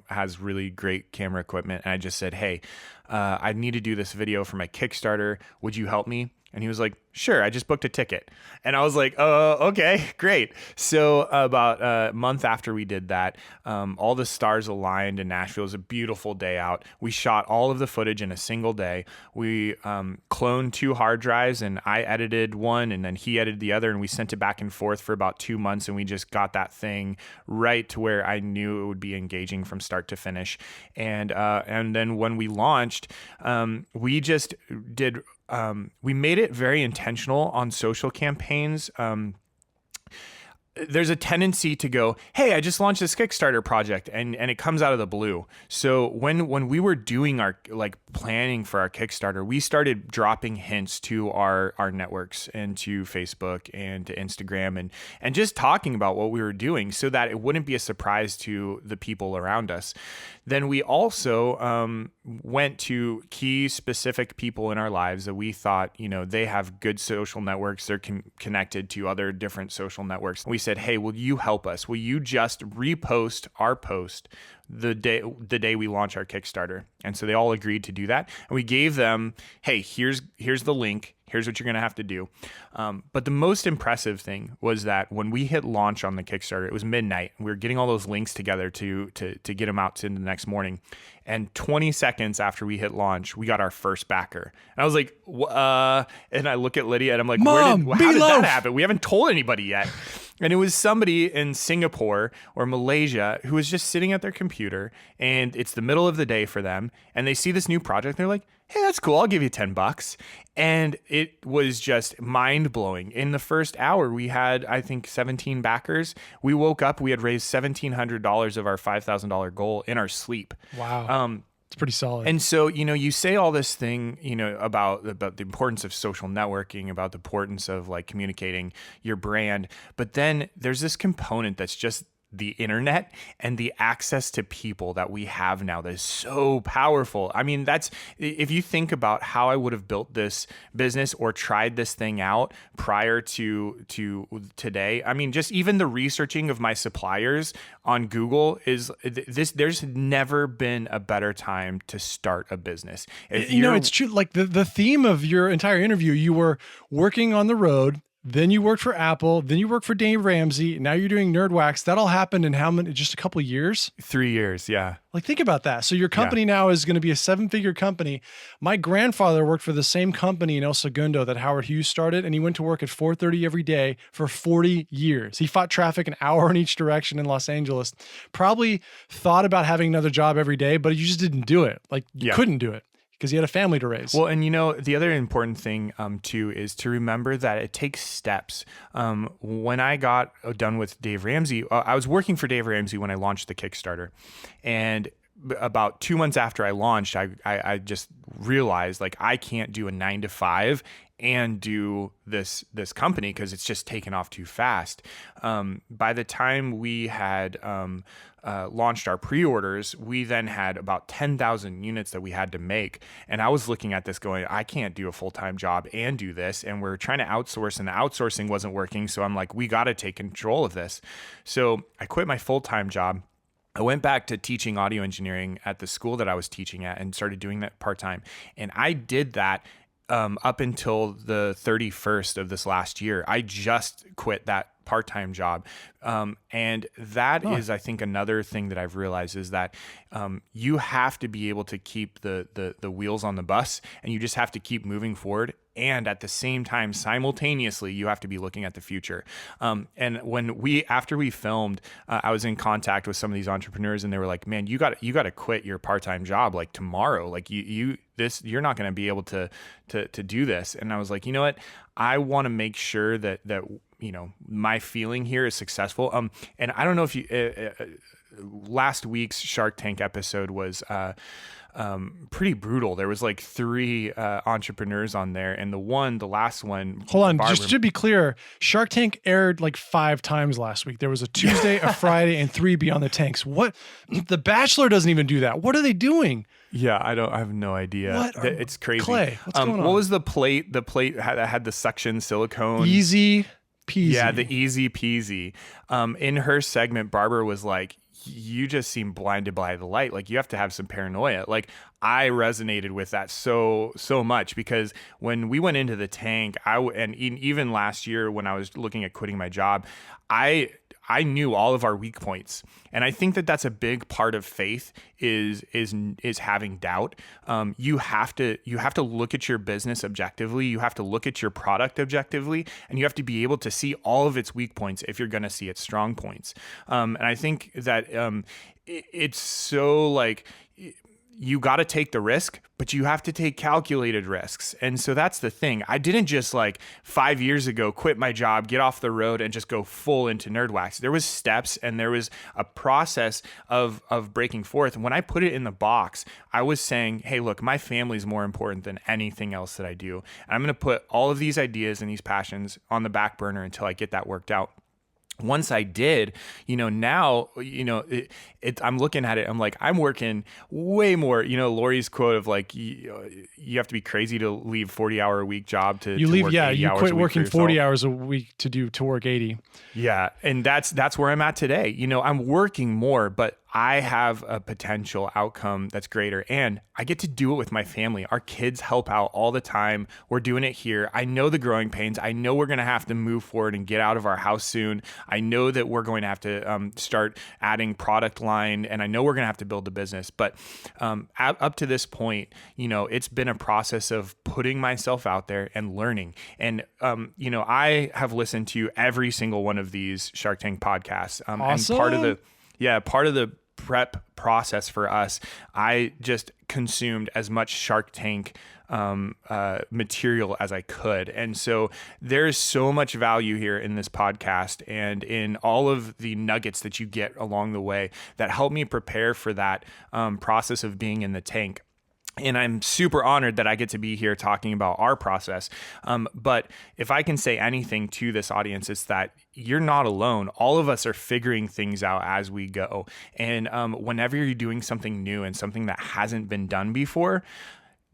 S5: has really great camera equipment. And I just said, hey, I need to do this video for my Kickstarter. Would you help me? And he was like, sure, I just booked a ticket. And I was like, okay, great. So about a month after we did that, all the stars aligned in Nashville. It was a beautiful day out. We shot all of the footage in a single day. We cloned 2 hard drives, and I edited one and then he edited the other, and we sent it back and forth for about 2 months, and we just got that thing right to where I knew it would be engaging from start to finish. And then when we launched, we just did we made it very intentional on social campaigns. There's a tendency to go, hey, I just launched this Kickstarter project, and it comes out of the blue. So when we were doing our planning for our Kickstarter, we started dropping hints to our networks and to Facebook and to Instagram and just talking about what we were doing so that it wouldn't be a surprise to the people around us. Then we also went to key specific people in our lives that we thought, they have good social networks. They're connected to other different social networks. We said, hey, will you help us? Will you just repost our post the day we launch our Kickstarter? And so they all agreed to do that. And we gave them, hey, here's the link. Here's what you're going to have to do. But the most impressive thing was that when we hit launch on the Kickstarter, it was midnight. We were getting all those links together to get them out to the next morning. And 20 seconds after we hit launch, we got our first backer. And I was like, and I look at Lydia and I'm like,
S3: Mom,
S5: how did that happen? We haven't told anybody yet. And it was somebody in Singapore or Malaysia who was just sitting at their computer, and it's the middle of the day for them, and they see this new project. And they're like, hey, that's cool. I'll give you $10. And it was just mind blowing. In the first hour, we had, I think, 17 backers. We woke up, we had raised $1,700 of our $5,000 goal in our sleep.
S3: Wow. It's pretty solid.
S5: And so, you say all this thing, about the importance of social networking, about the importance of communicating your brand. But then there's this component that's just the internet and the access to people that we have now that is so powerful. I mean, if you think about how I would have built this business or tried this thing out prior to today. I mean, just even the researching of my suppliers on Google is this. There's never been a better time to start a business.
S3: It's true. Like the theme of your entire interview, you were working on the road. Then you worked for Apple. Then you worked for Dave Ramsey. Now you're doing Nerdwax. That all happened in how many? Just a couple of years?
S5: 3 years, yeah.
S3: Think about that. So your company now is going to be a 7-figure company. My grandfather worked for the same company in El Segundo that Howard Hughes started, and he went to work at 4:30 every day for 40 years. He fought traffic an hour in each direction in Los Angeles. Probably thought about having another job every day, but you just didn't do it. You couldn't do it. Because he had a family to raise.
S5: Well, and the other important thing too is to remember that it takes steps. When I got done with Dave Ramsey, I was working for Dave Ramsey when I launched the Kickstarter, and about 2 months after I launched, I just realized I can't do a 9-to-5 and do this company because it's just taken off too fast. By the time we had launched our pre-orders, we then had about 10,000 units that we had to make. And I was looking at this going, I can't do a full-time job and do this. And we're trying to outsource, and the outsourcing wasn't working. So I'm like, we got to take control of this. So I quit my full-time job. I went back to teaching audio engineering at the school that I was teaching at and started doing that part-time. And I did that up until the 31st of this last year. I just quit that part-time job. And that is, I think, another thing that I've realized is that you have to be able to keep the wheels on the bus, and you just have to keep moving forward. And at the same time, simultaneously, you have to be looking at the future. And after we filmed, I was in contact with some of these entrepreneurs, and they were like, "Man, you got to quit your part-time job tomorrow. You're not going to be able to do this." And I was like, you know what? I want to make sure that my feeling here is successful. And I don't know if you last week's Shark Tank episode was pretty brutal. There was 3 entrepreneurs on there, and the last one. Hold
S3: on, just to be clear, Shark Tank aired 5 times last week. There was a Tuesday, a Friday, and 3 Beyond the Tanks. What? The Bachelor doesn't even do that. What are they doing?
S5: Yeah, I have no idea.
S3: What?
S5: It's crazy.
S3: Clay, what's going on?
S5: What was the plate? The plate had the suction silicone.
S3: Easy peasy.
S5: Yeah, the easy peasy. In her segment, Barbara was like, you just seem blinded by the light. Like, you have to have some paranoia. Like, I resonated with that so much, because when we went into the tank, and even last year when I was looking at quitting my job, I knew all of our weak points. And I think that that's a big part of faith is having doubt. You have to look at your business objectively. You have to look at your product objectively, and you have to be able to see all of its weak points if you're going to see its strong points. And I think that it's so like, you got to take the risk, but you have to take calculated risks. And so that's the thing. I didn't just like 5 years ago quit my job, get off the road, and just go full into NerdWax. There was steps and there was a process of breaking forth. And when I put it in the box, I was saying, hey, look, my family is more important than anything else that I do. And I'm going to put all of these ideas and these passions on the back burner until I get that worked out. Once I did, now, I'm looking at it, I'm like, I'm working way more, Lori's quote of like, you have to be crazy to leave 40-hour a week job to work 80
S3: you
S5: hours
S3: quit
S5: a week
S3: working
S5: for
S3: 40
S5: yourself.
S3: hours a week to work 80.
S5: Yeah. And that's where I'm at today. I'm working more, but I have a potential outcome that's greater, and I get to do it with my family. Our kids help out all the time. We're doing it here. I know the growing pains. I know we're going to have to move forward and get out of our house soon. I know that we're going to have to start adding product line, and I know we're going to have to build a business. But up to this point, it's been a process of putting myself out there and learning. And, I have listened to every single one of these Shark Tank podcasts.
S3: Awesome.
S5: And part of the prep process for us, I just consumed as much Shark Tank material as I could. And so there's so much value here in this podcast and in all of the nuggets that you get along the way that help me prepare for that process of being in the tank. And I'm super honored that I get to be here talking about our process. But if I can say anything to this audience, it's that you're not alone. All of us are figuring things out as we go. And whenever you're doing something new and something that hasn't been done before,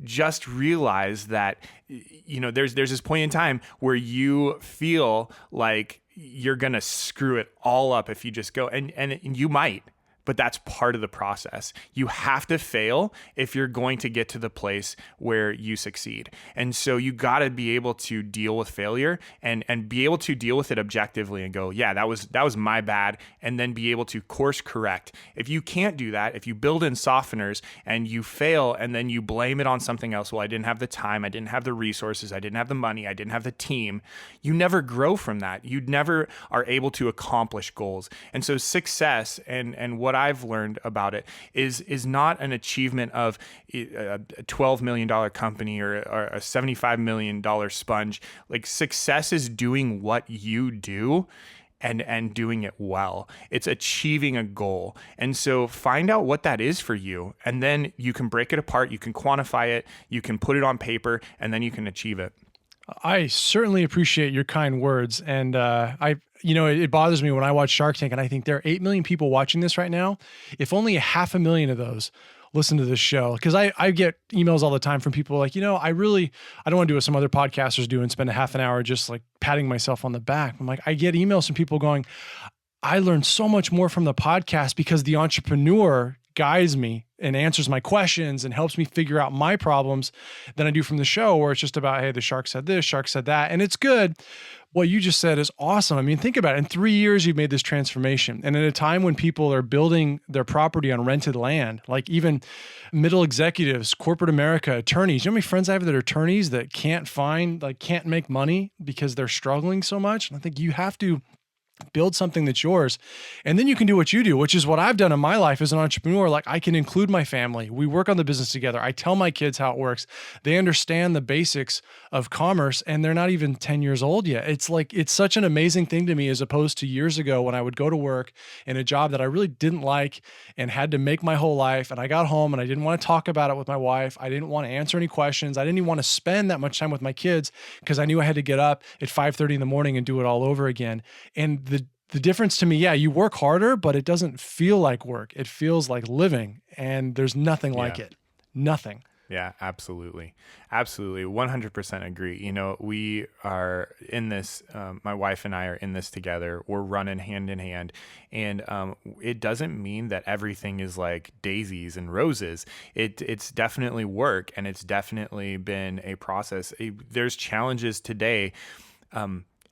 S5: just realize that, there's this point in time where you feel like you're going to screw it all up if you just go, and you might. But that's part of the process. You have to fail if you're going to get to the place where you succeed. And so you got to be able to deal with failure and be able to deal with it objectively and go, yeah, that was my bad, and then be able to course correct. If you can't do that, if you build in softeners and you fail and then you blame it on something else, well, I didn't have the time, I didn't have the resources, I didn't have the money, I didn't have the team, you never grow from that. You never are able to accomplish goals. And so success and what I've learned about it is not an achievement of a $12 million company or a $75 million sponge. Like, success is doing what you do and doing it well. It's achieving a goal. And so find out what that is for you, and then you can break it apart, you can quantify it, you can put it on paper, and then you can achieve it.
S3: I certainly appreciate your kind words. And it bothers me when I watch Shark Tank and I think there are 8 million people watching this right now. If only 500,000 of those listen to this show, because I get emails all the time from people like, I don't want to do what some other podcasters do and spend a half an hour just like patting myself on the back. I'm like, I get emails from people going, I learned so much more from the podcast because the entrepreneur guides me and answers my questions and helps me figure out my problems than I do from the show, where it's just about, hey, the shark said this, shark said that. And it's good. What you just said is awesome. I mean, think about it. In 3 years, you've made this transformation. And at a time when people are building their property on rented land, like even middle executives, corporate America, attorneys, you know how many friends I have that are attorneys that can't make money because they're struggling so much? And I think you have to build something that's yours. And then you can do what you do, which is what I've done in my life as an entrepreneur. Like, I can include my family. We work on the business together. I tell my kids how it works. They understand the basics of commerce, and they're not even 10 years old yet. It's such an amazing thing to me, as opposed to years ago when I would go to work in a job that I really didn't like and had to make my whole life. And I got home and I didn't want to talk about it with my wife. I didn't want to answer any questions. I didn't even want to spend that much time with my kids because I knew I had to get up at 5:30 in the morning and do it all over again. And the difference to me, yeah, you work harder, but it doesn't feel like work. It feels like living, and there's nothing like it. Nothing.
S5: Yeah, absolutely. Absolutely. 100% agree. You know, we are in this, my wife and I are in this together. We're running hand in hand. And it doesn't mean that everything is like daisies and roses. It's definitely work, and it's definitely been a process. There's challenges today.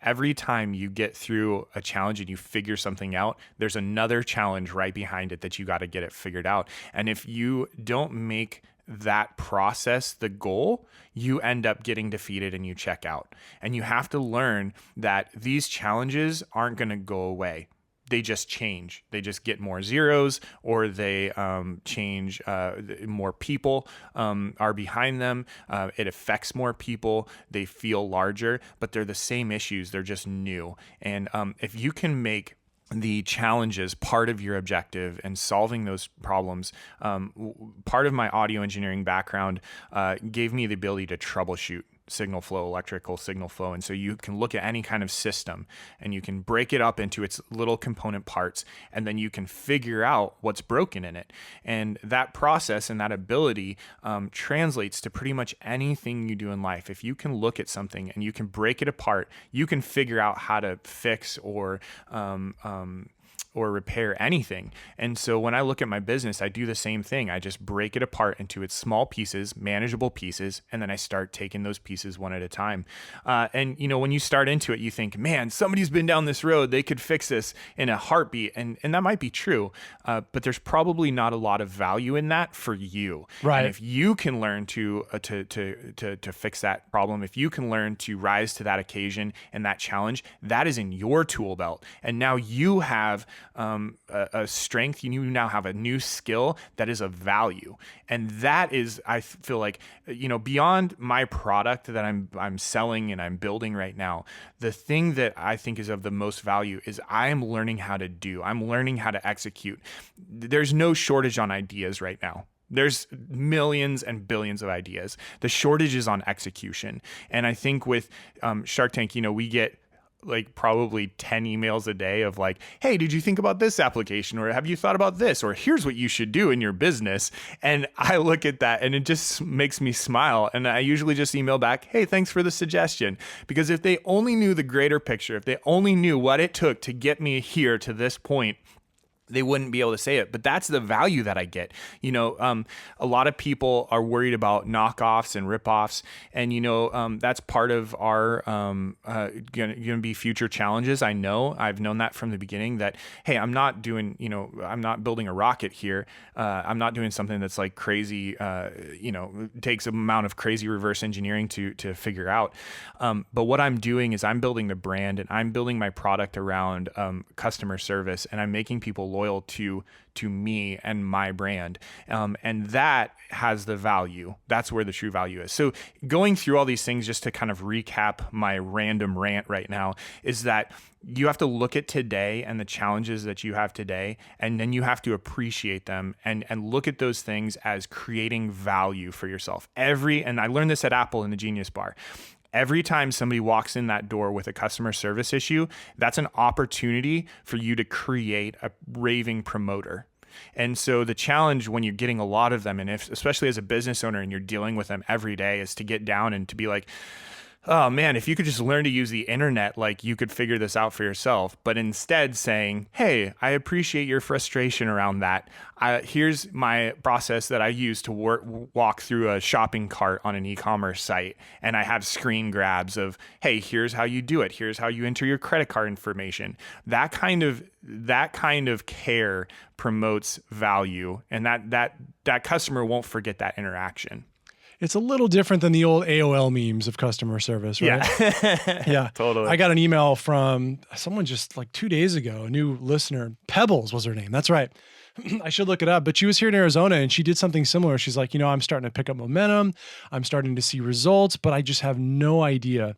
S5: Every time you get through a challenge and you figure something out, there's another challenge right behind it that you got to get it figured out. And if you don't make that process the goal, you end up getting defeated and you check out. And you have to learn that these challenges aren't going to go away. They just change. They just get more zeros, or they change. More people are behind them. It affects more people. They feel larger, but they're the same issues. They're just new. And if you can make the challenges part of your objective and solving those problems, part of my audio engineering background gave me the ability to troubleshoot signal flow, electrical signal flow. And so you can look at any kind of system and you can break it up into its little component parts, and then you can figure out what's broken in it. And that process and that ability translates to pretty much anything you do in life. If you can look at something and you can break it apart, you can figure out how to fix or repair anything. And so when I look at my business, I do the same thing. I just break it apart into its small pieces, manageable pieces, and then I start taking those pieces one at a time. And you know, when you start into it, you think, man, somebody's been down this road. They could fix this in a heartbeat. And that might be true, but there's probably not a lot of value in that for you.
S3: Right.
S5: And if you can learn to fix that problem, if you can learn to rise to that occasion and that challenge, that is in your tool belt. And now you have a strength. You now have a new skill that is of value, and that is, I feel like, you know, beyond my product that I'm selling and I'm building right now. The thing that I think is of the most value is I'm learning how to do. I'm learning how to execute. There's no shortage on ideas right now. There's millions and billions of ideas. The shortage is on execution, and I think with Shark Tank, you know, we get like probably 10 emails a day of like, hey, did you think about this application? Or have you thought about this? Or here's what you should do in your business. And I look at that and it just makes me smile. And I usually just email back, hey, thanks for the suggestion. Because if they only knew the greater picture, if they only knew what it took to get me here to this point, they wouldn't be able to say it. But that's the value that I get. You know, a lot of people are worried about knockoffs and ripoffs. And, you know, that's part of our gonna be future challenges. I know. I've known that from the beginning that, hey, I'm not doing, you know, I'm not building a rocket here. I'm not doing something that's like crazy, you know, takes an amount of crazy reverse engineering to figure out. But what I'm doing is I'm building the brand, and I'm building my product around customer service, and I'm making people loyal to me and my brand. And that has the value. That's where the true value is. So going through all these things, just to kind of recap my random rant right now, is that you have to look at today and the challenges that you have today, and then you have to appreciate them and look at those things as creating value for yourself. And I learned this at Apple in the Genius Bar. Every time somebody walks in that door with a customer service issue, that's an opportunity for you to create a raving promoter. And so the challenge when you're getting a lot of them, and especially as a business owner and you're dealing with them every day, is to get down and to be like, oh man, if you could just learn to use the internet, like you could figure this out for yourself. But instead saying, hey, I appreciate your frustration around that. Here's my process that I use to walk through a shopping cart on an e-commerce site. And I have screen grabs of, hey, here's how you do it. Here's how you enter your credit card information. That kind of care promotes value, and that customer won't forget that interaction.
S3: It's a little different than the old AOL memes of customer service, right?
S5: Yeah.
S3: Yeah.
S5: Totally.
S3: I got an email from someone just like 2 days ago, a new listener. Pebbles was her name. That's right. I should look it up, but she was here in Arizona and she did something similar. She's like, you know, I'm starting to pick up momentum. I'm starting to see results, but I just have no idea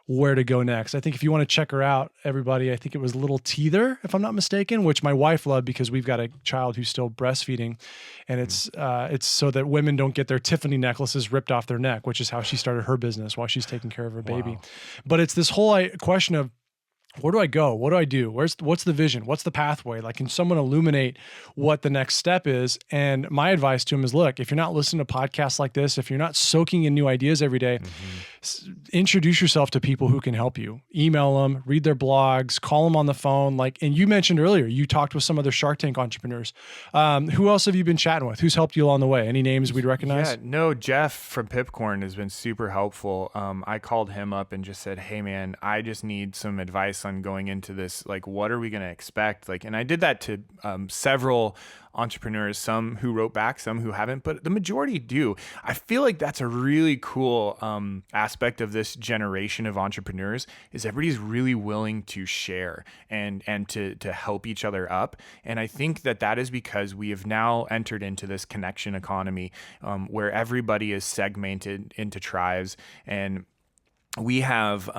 S3: where to go next. I think if you want to check her out, everybody, I think it was Little Teether, if I'm not mistaken, which my wife loved because we've got a child who's still breastfeeding, and it's so that women don't get their Tiffany necklaces ripped off their neck, which is how she started her business while she's taking care of her baby.
S5: Wow.
S3: But it's this whole question of where do I go? What do I do? What's the vision? What's the pathway? Like, can someone illuminate what the next step is? And my advice to him is, look, if you're not listening to podcasts like this, if you're not soaking in new ideas every day, introduce yourself to people who can help you. Email them, read their blogs, call them on the phone. Like, and you mentioned earlier, you talked with some other Shark Tank entrepreneurs. Who else have you been chatting with? Who's helped you along the way? Any names we'd recognize?
S5: Yeah, no, Jeff from Pipcorn has been super helpful. I called him up and just said, hey man, I just need some advice on going into this. Like, what are we going to expect? Like, and I did that to several entrepreneurs, some who wrote back, some who haven't, but the majority do. I feel like that's a really cool aspect of this generation of entrepreneurs is everybody's really willing to share and to help each other up. And I think that is because we have now entered into this connection economy where everybody is segmented into tribes, and we have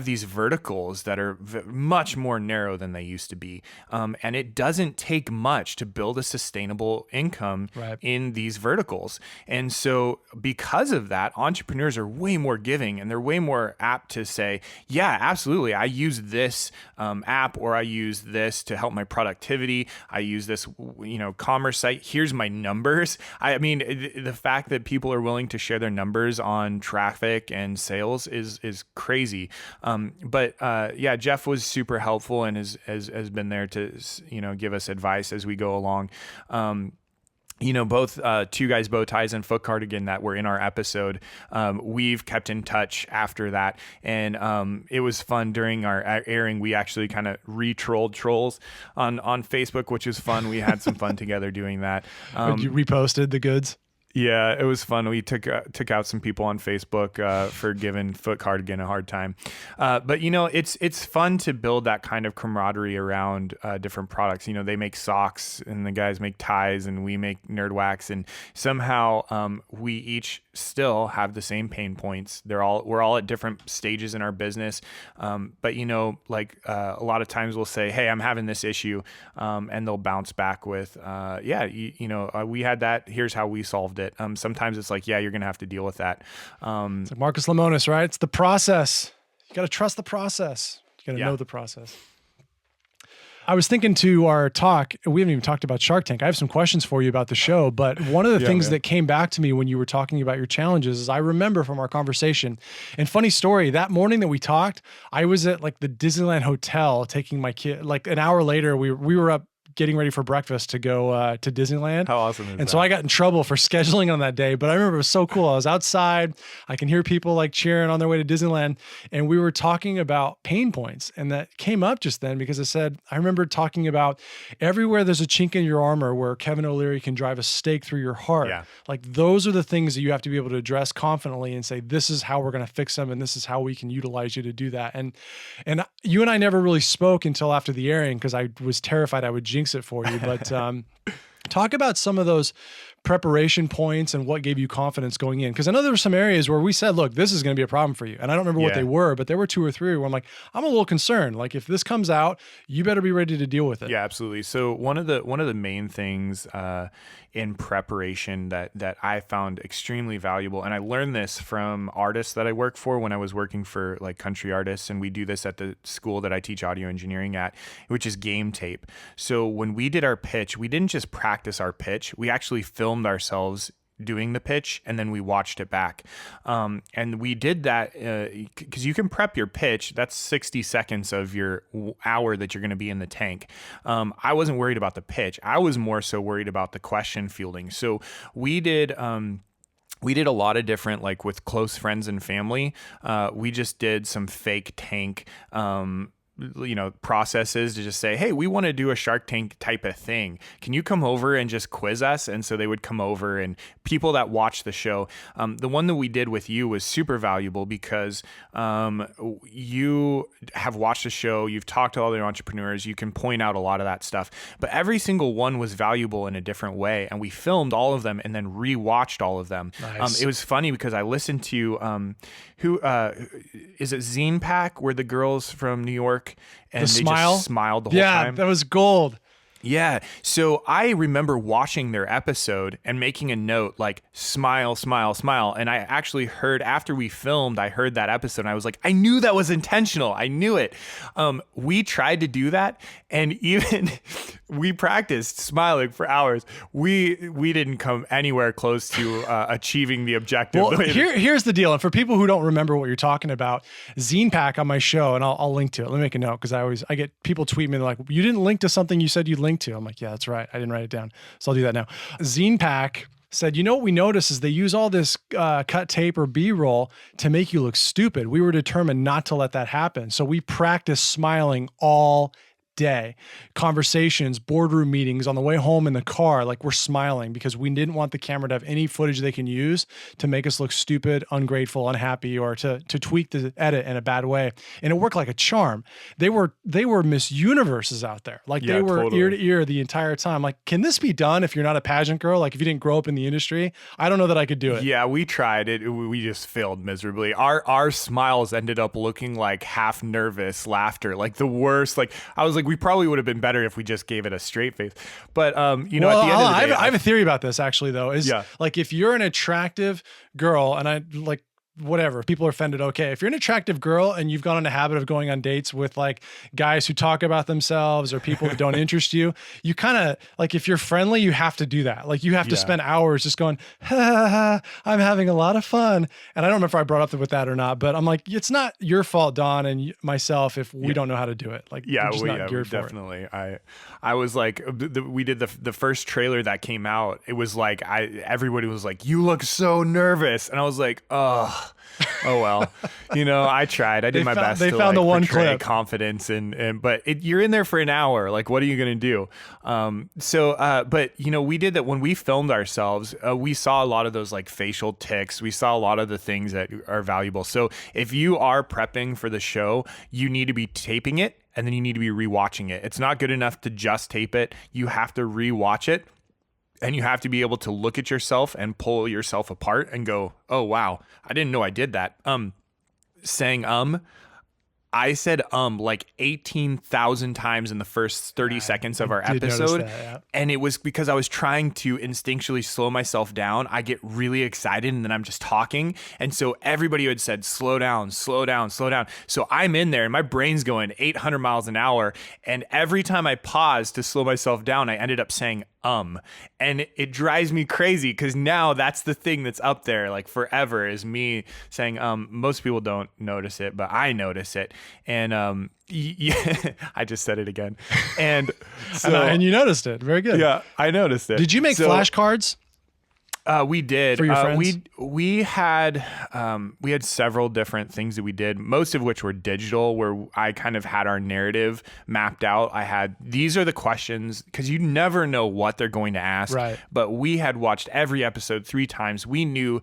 S5: these verticals that are much more narrow than they used to be. And it doesn't take much to build a sustainable income in these verticals. And so because of that, entrepreneurs are way more giving, and they're way more apt to say, yeah, absolutely. I use this app, or I use this to help my productivity. I use this, commerce site. Here's my numbers. I mean, the fact that people are willing to share their numbers on traffic and sales is crazy. But Jeff was super helpful and has been there to, give us advice as we go along. Both Two Guys Bow Ties and Foot Cardigan that were in our episode, we've kept in touch after that. And it was fun during our airing. We actually kind of re-trolled trolls on Facebook, which was fun. We had some fun together doing that.
S3: You reposted the goods?
S5: Yeah, it was fun. We took out some people on Facebook for giving Foot Cardigan a hard time. But it's fun to build that kind of camaraderie around different products. They make socks, and the guys make ties, and we make Nerd Wax, and somehow we each still have the same pain points. We're all at different stages in our business. But a lot of times we'll say, "Hey, I'm having this issue," and they'll bounce back with, we had that. Here's how we solved it. Sometimes it's like, yeah, you're going to have to deal with that.
S3: It's like Marcus Lemonis, right? It's the process. You got to trust the process. You got to know the process. I was thinking to our talk, we haven't even talked about Shark Tank. I have some questions for you about the show, but one of the things that came back to me when you were talking about your challenges is I remember from our conversation, and funny story, that morning that we talked, I was at like the Disneyland Hotel taking my kid, like an hour later, we were up getting ready for breakfast to go to Disneyland.
S5: How awesome is that?
S3: And so I got in trouble for scheduling on that day, but I remember it was so cool. I was outside. I can hear people like cheering on their way to Disneyland. And we were talking about pain points. And that came up just then because I remember talking about everywhere there's a chink in your armor where Kevin O'Leary can drive a stake through your heart. Yeah. Like those are the things that you have to be able to address confidently and say, this is how we're going to fix them. And this is how we can utilize you to do that. And you and I never really spoke until after the airing because I was terrified I would jinx it for you, but talk about some of those preparation points and what gave you confidence going in. Because I know there were some areas where we said, look, this is going to be a problem for you. And I don't remember what they were, but there were 2 or 3 where I'm like, I'm a little concerned. Like if this comes out, you better be ready to deal with it.
S5: Yeah, absolutely. So one of the main things in preparation that I found extremely valuable, and I learned this from artists that I work for when I was working for like country artists, and we do this at the school that I teach audio engineering at, which is game tape. So when we did our pitch, we didn't just practice our pitch, we actually filmed ourselves doing the pitch, and then we watched it back. And we did that because you can prep your pitch. That's 60 seconds of your hour that you're going to be in the tank. I wasn't worried about the pitch. I was more so worried about the question fielding. So we did a lot of different, like with close friends and family, we just did some fake tank processes to just say, hey, we want to do a Shark Tank type of thing. Can you come over and just quiz us? And so they would come over, and people that watch the show, the one that we did with you was super valuable because you have watched the show, you've talked to other entrepreneurs, you can point out a lot of that stuff, but every single one was valuable in a different way. And we filmed all of them and then rewatched all of them. Nice. It was funny because I listened to, is it Zine Pack, where the girls from New York and they just smiled the whole time?
S3: Yeah, that was gold.
S5: Yeah. So I remember watching their episode and making a note like smile, smile, smile. And I actually heard after we filmed, I heard that episode and I was like, I knew that was intentional. I knew it. We tried to do that. And even we practiced smiling for hours. We didn't come anywhere close to achieving the objective.
S3: Well, here's the deal. And for people who don't remember what you're talking about, Zine Pack on my show, and I'll link to it. Let me make a note because I get people tweet me like, you didn't link to something you said you'd link to. I'm like, yeah, that's right. I didn't write it down. So I'll do that now. Zine Pack said, you know what we noticed is they use all this cut tape or B-roll to make you look stupid. We were determined not to let that happen. So we practiced smiling all day. Conversations, boardroom meetings, on the way home in the car, like we're smiling because we didn't want the camera to have any footage they can use to make us look stupid, ungrateful, unhappy, or to tweak the edit in a bad way. And it worked like a charm. They were Miss Universes out there. Like they were
S5: totally.
S3: ear to ear the entire time. Like, can this be done if you're not a pageant girl? Like if you didn't grow up in the industry? I don't know that I could do it.
S5: Yeah, we tried it. We just failed miserably. Our smiles ended up looking like half nervous laughter, like the worst. Like I was like, we probably would have been better if we just gave it a straight face. But at the end of the day,
S3: I have a theory about this actually though. Like if you're an attractive girl, and I like whatever, if people are offended, okay. If you're an attractive girl and you've gone in a habit of going on dates with like guys who talk about themselves or people that don't interest you, you kind of like, if you're friendly, you have to do that. Like you have to spend hours just going, ha, ha, ha, I'm having a lot of fun. And I don't remember if I brought up with that or not, but I'm like, it's not your fault, Don and myself, if we don't know how to do it. Like, we're just not geared for it.
S5: Definitely. I was like, we did the first trailer that came out. It was like, everybody was like, you look so nervous. And I was like, oh well, I tried. I did my best.
S3: They found the one clip.
S5: Confidence but you're in there for an hour. Like, what are you gonna do? But we did that when we filmed ourselves. We saw a lot of those like facial tics. We saw a lot of the things that are valuable. So if you are prepping for the show, you need to be taping it and then you need to be rewatching it. It's not good enough to just tape it. You have to rewatch it. And you have to be able to look at yourself and pull yourself apart and go, oh, wow, I didn't know I did that. Saying I said like 18,000 times in the first 30 seconds of our episode. And it was because I was trying to instinctually slow myself down. I get really excited and then I'm just talking. And so everybody had said, slow down, slow down, slow down. So I'm in there and my brain's going 800 miles an hour. And every time I paused to slow myself down, I ended up saying, and it drives me crazy because now that's the thing that's up there like forever is me saying, most people don't notice it, but I notice it. And, I just said it again. And so,
S3: and you noticed it. Very good.
S5: Yeah, I noticed it.
S3: Did you make flashcards?
S5: We did.
S3: For your friends?
S5: We had several different things that we did, most of which were digital, where I kind of had our narrative mapped out. I had, these are the questions, because you never know what they're going to ask.
S3: Right.
S5: But we had watched every episode 3 times. We knew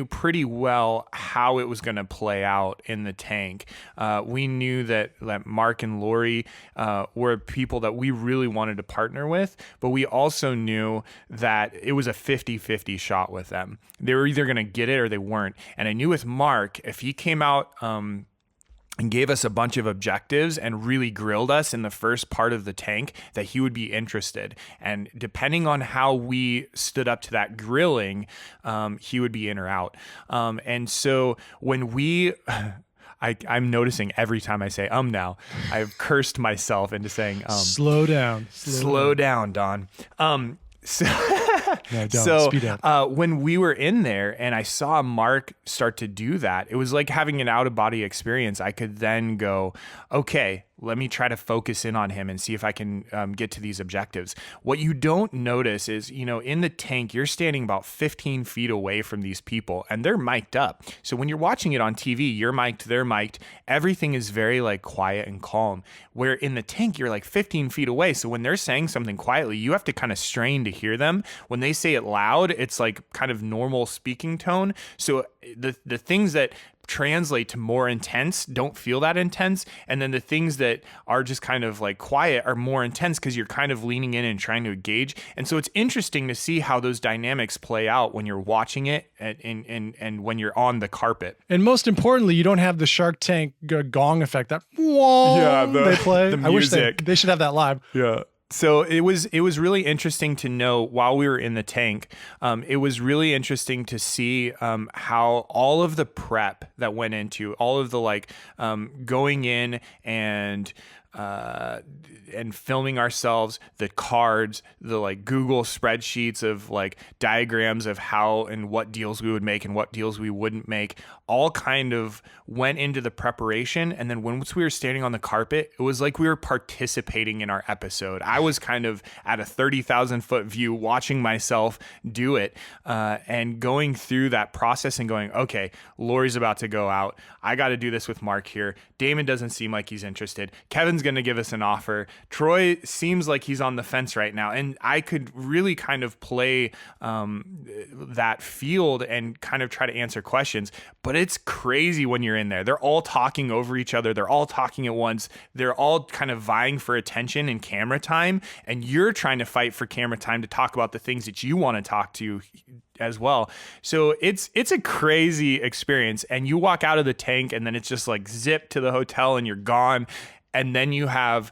S5: pretty well how it was going to play out in the tank. We knew that Mark and Lori were people that we really wanted to partner with, but we also knew that it was a 50-50 shot with them. They were either going to get it or they weren't. And I knew with Mark, if he came out and gave us a bunch of objectives and really grilled us in the first part of the tank, that he would be interested. And depending on how we stood up to that grilling, he would be in or out. And so when we... I'm noticing every time I say now, I've cursed myself into saying
S3: Slow down.
S5: Slow down, Don.
S3: No, don't. Speed up.
S5: When we were in there and I saw Mark start to do that, it was like having an out-of-body experience. I could then go, okay, let me try to focus in on him and see if I can get to these objectives. What you don't notice is, in the tank, you're standing about 15 feet away from these people and they're mic'd up. So when you're watching it on TV, you're mic'd, they're mic'd. Everything is very like quiet and calm. Where in the tank, you're like 15 feet away. So when they're saying something quietly, you have to kind of strain to hear them. When they say it loud, it's like kind of normal speaking tone. So the things that translate to more intense don't feel that intense, and then the things that are just kind of like quiet are more intense because you're kind of leaning in and trying to engage. And so it's interesting to see how those dynamics play out when you're watching it and when you're on the carpet.
S3: And most importantly, you don't have the Shark Tank gong effect that they play.
S5: the
S3: I wish
S5: music.
S3: they should have that live.
S5: Yeah. So it was really interesting to know while we were in the tank. It was really interesting to see how all of the prep that went into all of the going in and filming ourselves, the cards, the Google spreadsheets of diagrams of how and what deals we would make and what deals we wouldn't make, all kind of went into the preparation. And then once we were standing on the carpet, it was like we were participating in our episode. I was kind of at a 30,000 foot view watching myself do it and going through that process and going, okay, Lori's about to go out. I got to do this with Mark here. Damon doesn't seem like he's interested. Kevin's going to give us an offer. Troy seems like he's on the fence right now. And I could really kind of play that field and kind of try to answer questions. But it's crazy when you're in there. They're all talking over each other. They're all talking at once. They're all kind of vying for attention and camera time. And you're trying to fight for camera time to talk about the things that you want to talk to as well. So it's a crazy experience. And you walk out of the tank and then it's just zip to the hotel and you're gone. And then you have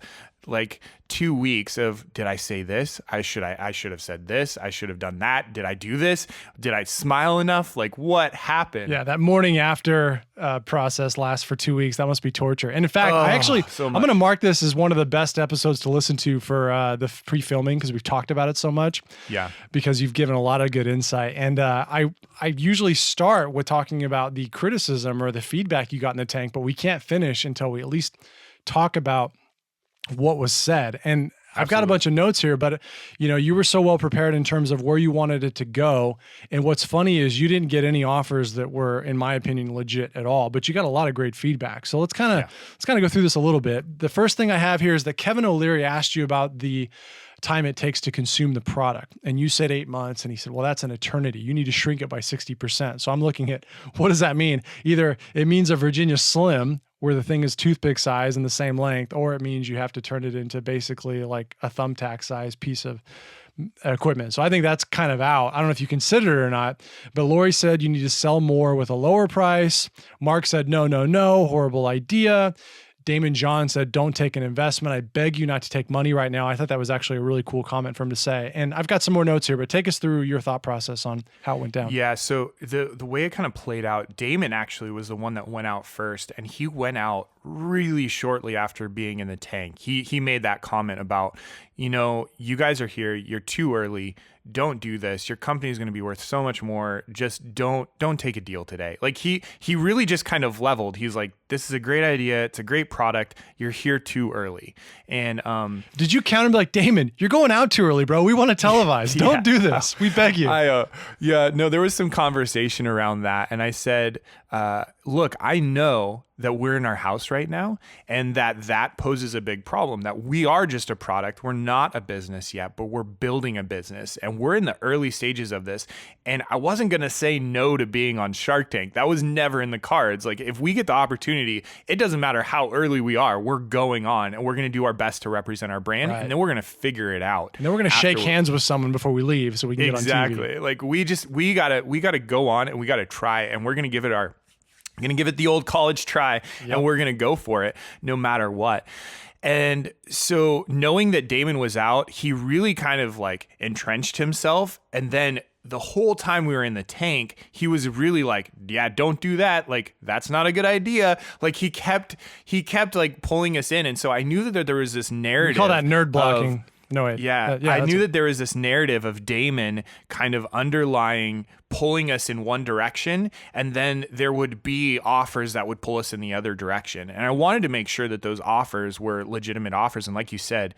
S5: 2 weeks of, did I say this? I should have said this. I should have done that. Did I do this? Did I smile enough? What happened?
S3: Yeah, that morning after process lasts for 2 weeks. That must be torture. And in fact, I'm going to mark this as one of the best episodes to listen to for the pre-filming because we've talked about it so much.
S5: Yeah.
S3: Because you've given a lot of good insight. And I usually start with talking about the criticism or the feedback you got in the tank, but we can't finish until we at least talk about what was said. And I've got a bunch of notes here, but you were so well prepared in terms of where you wanted it to go. And what's funny is you didn't get any offers that were, in my opinion, legit at all, but you got a lot of great feedback. So let's kind of go through this a little bit. The first thing I have here is that Kevin O'Leary asked you about the time it takes to consume the product. And you said 8 months. And he said, well, that's an eternity. You need to shrink it by 60%. So I'm looking at, what does that mean? Either it means a Virginia Slim, where the thing is toothpick size and the same length, or it means you have to turn it into basically like a thumbtack size piece of equipment. So I think that's kind of out. I don't know if you consider it or not, but Lori said you need to sell more with a lower price. Mark said, no, horrible idea. Damon John said, don't take an investment. I beg you not to take money right now. I thought that was actually a really cool comment for him to say. And I've got some more notes here, but take us through your thought process on how it went down.
S5: Yeah, so the way it kind of played out, Damon actually was the one that went out first, and he went out really shortly after being in the tank. He made that comment about, you guys are here, you're too early. Don't do this. Your company is going to be worth so much more. Just don't take a deal today. He really just kind of leveled. He's like, this is a great idea. It's a great product. You're here too early. And
S3: did you count him like, Damon, you're going out too early, bro. We want to televise. Don't do this. We beg you.
S5: There was some conversation around that. And I said, look, I know that we're in our house right now and that poses a big problem, that we are just a product. We're not a business yet, but we're building a business and we're in the early stages of this. And I wasn't going to say no to being on Shark Tank. That was never in the cards. If we get the opportunity, it doesn't matter how early we are, we're going on and we're going to do our best to represent our brand. Right. And then we're going to figure it out.
S3: And then we're going to shake hands with someone before we leave so we can get on TV.
S5: Exactly. We gotta go on and we gotta try, and we're going to give it the old college try. Yep. And we're going to go for it no matter what. And so knowing that Damon was out, he really kind of entrenched himself. And then the whole time we were in the tank, he was really yeah, don't do that. That's not a good idea. He kept pulling us in. And so I knew that there was this narrative.
S3: We call that nerd blocking. No way.
S5: Yeah, I knew that there was this narrative of Damon kind of underlying, pulling us in one direction, and then there would be offers that would pull us in the other direction. And I wanted to make sure that those offers were legitimate offers. And like you said,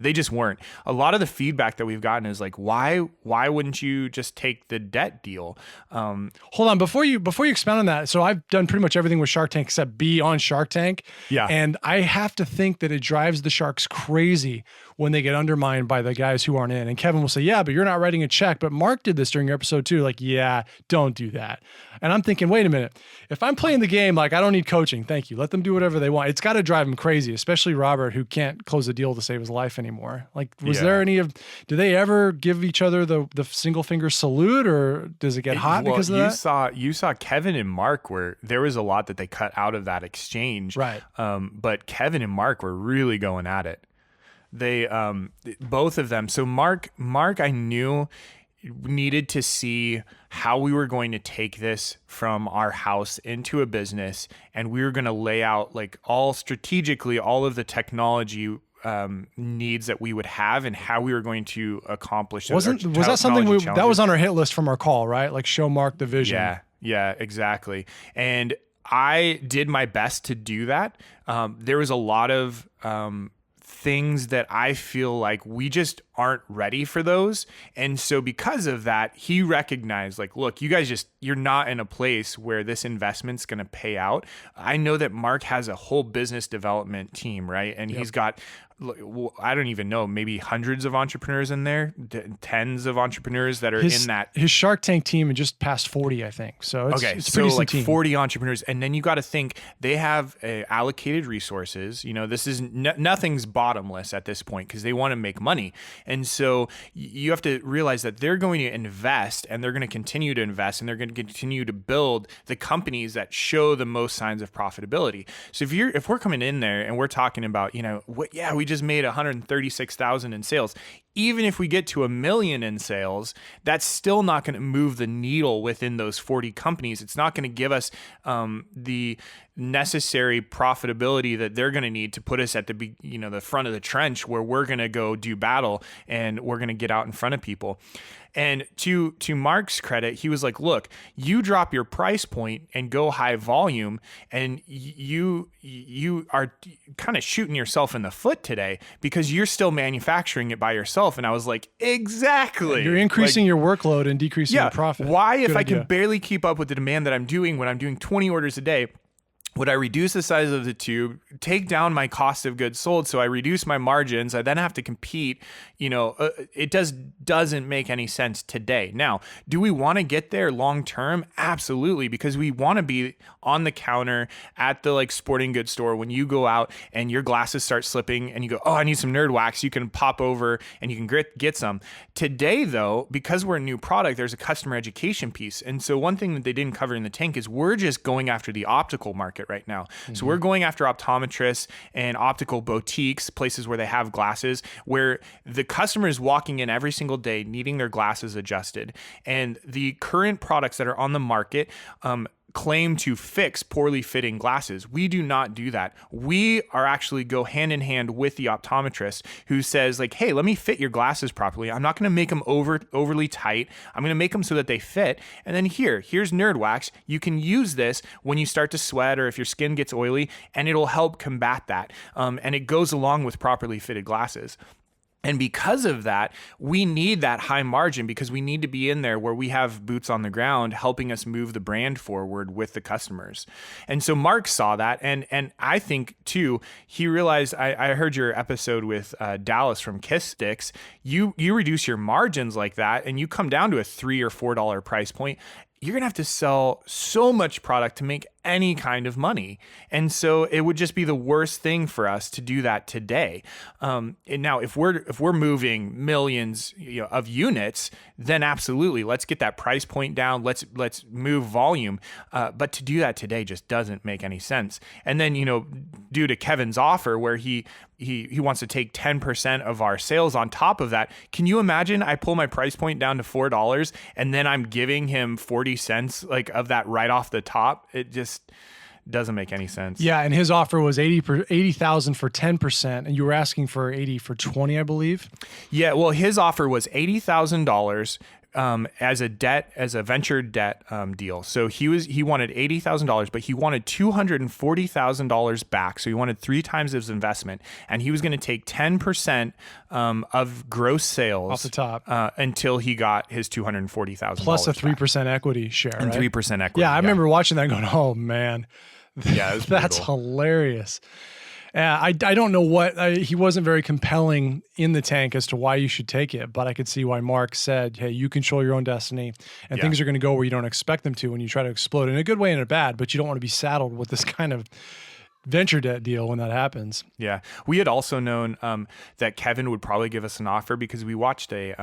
S5: They just weren't. A lot of the feedback that we've gotten is like, why wouldn't you just take the debt deal?
S3: Hold on, before you expound on that. So I've done pretty much everything with Shark Tank except be on Shark Tank.
S5: Yeah.
S3: And I have to think that it drives the sharks crazy when they get undermined by the guys who aren't in. And Kevin will say, yeah, but you're not writing a check. But Mark did this during your episode too. Like, yeah, don't do that. And I'm thinking, wait a minute. If I'm playing the game, like, I don't need coaching. Thank you. Let them do whatever they want. It's got to drive them crazy, especially Robert, who can't close a deal to save his life anymore. Like, was there any of, do they ever give each other the single finger salute, or does it get hot because of that?
S5: You saw Kevin and Mark where there was a lot that they cut out of that exchange.
S3: Right.
S5: But Kevin and Mark were really going at it. They, both of them. So Mark, I knew needed to see how we were going to take this from our house into a business, and we were going to lay out like all strategically all of the technology needs that we would have and how we were going to accomplish.
S3: Was that something that was on our hit list from our call, right? Like, show Mark the vision.
S5: Yeah, exactly. And I did my best to do that. There was a lot of things that I feel like we just aren't ready for those. And so because of that, he recognized, like, look, you guys you're not in a place where this investment's going to pay out. I know that Mark has a whole business development team, right? And he's got, I don't even know, maybe hundreds of entrepreneurs in there, tens of entrepreneurs that are in that.
S3: His Shark Tank team just passed 40, I think. So it's a pretty
S5: like
S3: team.
S5: 40 entrepreneurs. And then you got to think they have allocated resources. You know, this is nothing's bottomless at this point because they want to make money. And so you have to realize that they're going to invest, and they're going to continue to invest, and they're going to continue to build the companies that show the most signs of profitability. So if we're coming in there and we're talking about, you know, we just made 136,000 in sales. Even if we get to 1 million in sales, that's still not going to move the needle within those 40 companies. It's not going to give us the necessary profitability that they're going to need to put us at the front of the trench where we're going to go do battle and we're going to get out in front of people. And to Mark's credit, he was like, look, you drop your price point and go high volume, and you are kind of shooting yourself in the foot today because you're still manufacturing it by yourself. And I was like, exactly.
S3: You're increasing your workload and decreasing your profit.
S5: Why, if I can barely keep up with the demand that I'm doing when I'm doing 20 orders a day, would I reduce the size of the tube, take down my cost of goods sold, so I reduce my margins? I then have to compete. It doesn't make any sense today. Now, do we want to get there long term? Absolutely, because we want to be on the counter at the sporting goods store when you go out and your glasses start slipping and you go, oh, I need some Nerd Wax. You can pop over and you can get some. Today, though, because we're a new product, there's a customer education piece. And so one thing that they didn't cover in the tank is we're just going after the optical market right now. Mm-hmm. So we're going after optometrists and optical boutiques, places where they have glasses, where the customer is walking in every single day needing their glasses adjusted. And the current products that are on the market claim to fix poorly fitting glasses. We do not do that. We are actually go hand in hand with the optometrist who says like, hey, let me fit your glasses properly. I'm not going to make them overly tight. I'm going to make them so that they fit. And then here's Nerd Wax. You can use this when you start to sweat or if your skin gets oily, and it'll help combat that. And it goes along with properly fitted glasses. And because of that, we need that high margin because we need to be in there where we have boots on the ground helping us move the brand forward with the customers. And so Mark saw that. And I think, too, he realized, I heard your episode with Dallas from Kiss Sticks. You reduce your margins like that and you come down to a $3 or $4 price point. You're going to have to sell so much product to make any kind of money. And so it would just be the worst thing for us to do that today. And now if we're moving millions of units, then absolutely, let's get that price point down. Let's move volume. But to do that today just doesn't make any sense. And then, due to Kevin's offer where he wants to take 10% of our sales on top of that. Can you imagine I pull my price point down to $4 and then I'm giving him 40 cents of that right off the top? It just doesn't make any sense.
S3: Yeah, and his offer was $80,000 for 10%, and you were asking for $80,000 for 20, I believe.
S5: Yeah, well, his offer was $80,000 as a venture debt deal. So he wanted $80,000, but he wanted $240,000 back. So he wanted 3 times his investment, and he was going to take 10% of gross sales
S3: off the top
S5: until he got his $240,000
S3: plus a 3% equity share,
S5: and
S3: right?
S5: 3% equity.
S3: Yeah, I remember watching that, going, "Oh man,
S5: Yeah, it was
S3: that's
S5: brutal.
S3: hilarious." I don't know he wasn't very compelling in the tank as to why you should take it, but I could see why Mark said, "Hey, you control your own destiny, and
S5: Yeah.
S3: things are going to go where you don't expect them to when you try to explode in a good way and a bad, but you don't want to be saddled with this kind of venture debt deal when that happens."
S5: Yeah, we had also known that Kevin would probably give us an offer because we watched a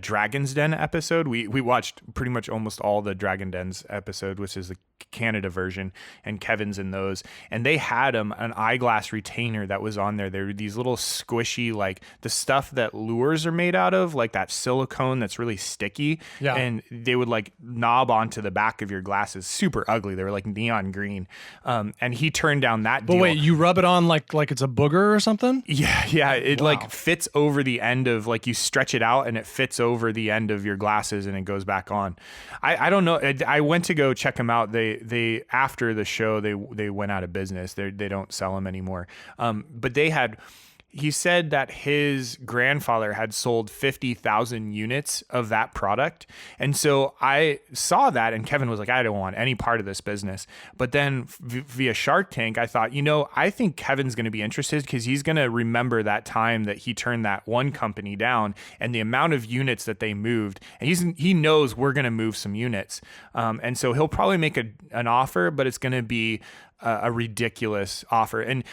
S5: Dragon's Den episode. We watched pretty much almost all the Dragon Den's episode, which is the Canada version, and Kevin's in those. And they had an eyeglass retainer that was on there. There were these little squishy, like the stuff that lures are made out of, like that silicone that's really sticky.
S3: Yeah.
S5: And they would like knob onto the back of your glasses. Super ugly. They were like neon green. And he turned down that
S3: But
S5: deal.
S3: wait, you rub it on like it's a booger or something?
S5: Yeah. It like fits over the end of, like, you stretch it out and it fits over the end of your glasses and it goes back on. I don't know. I went to go check them out. They after the show, they went out of business. They don't sell them anymore. But he said that his grandfather had sold 50,000 units of that product. And so I saw that, and Kevin was like, "I don't want any part of this business." But then via Shark Tank, I thought, I think Kevin's going to be interested because he's going to remember that time that he turned that one company down and the amount of units that they moved. And he knows we're going to move some units. And so he'll probably make an offer, but it's going to be a ridiculous offer. And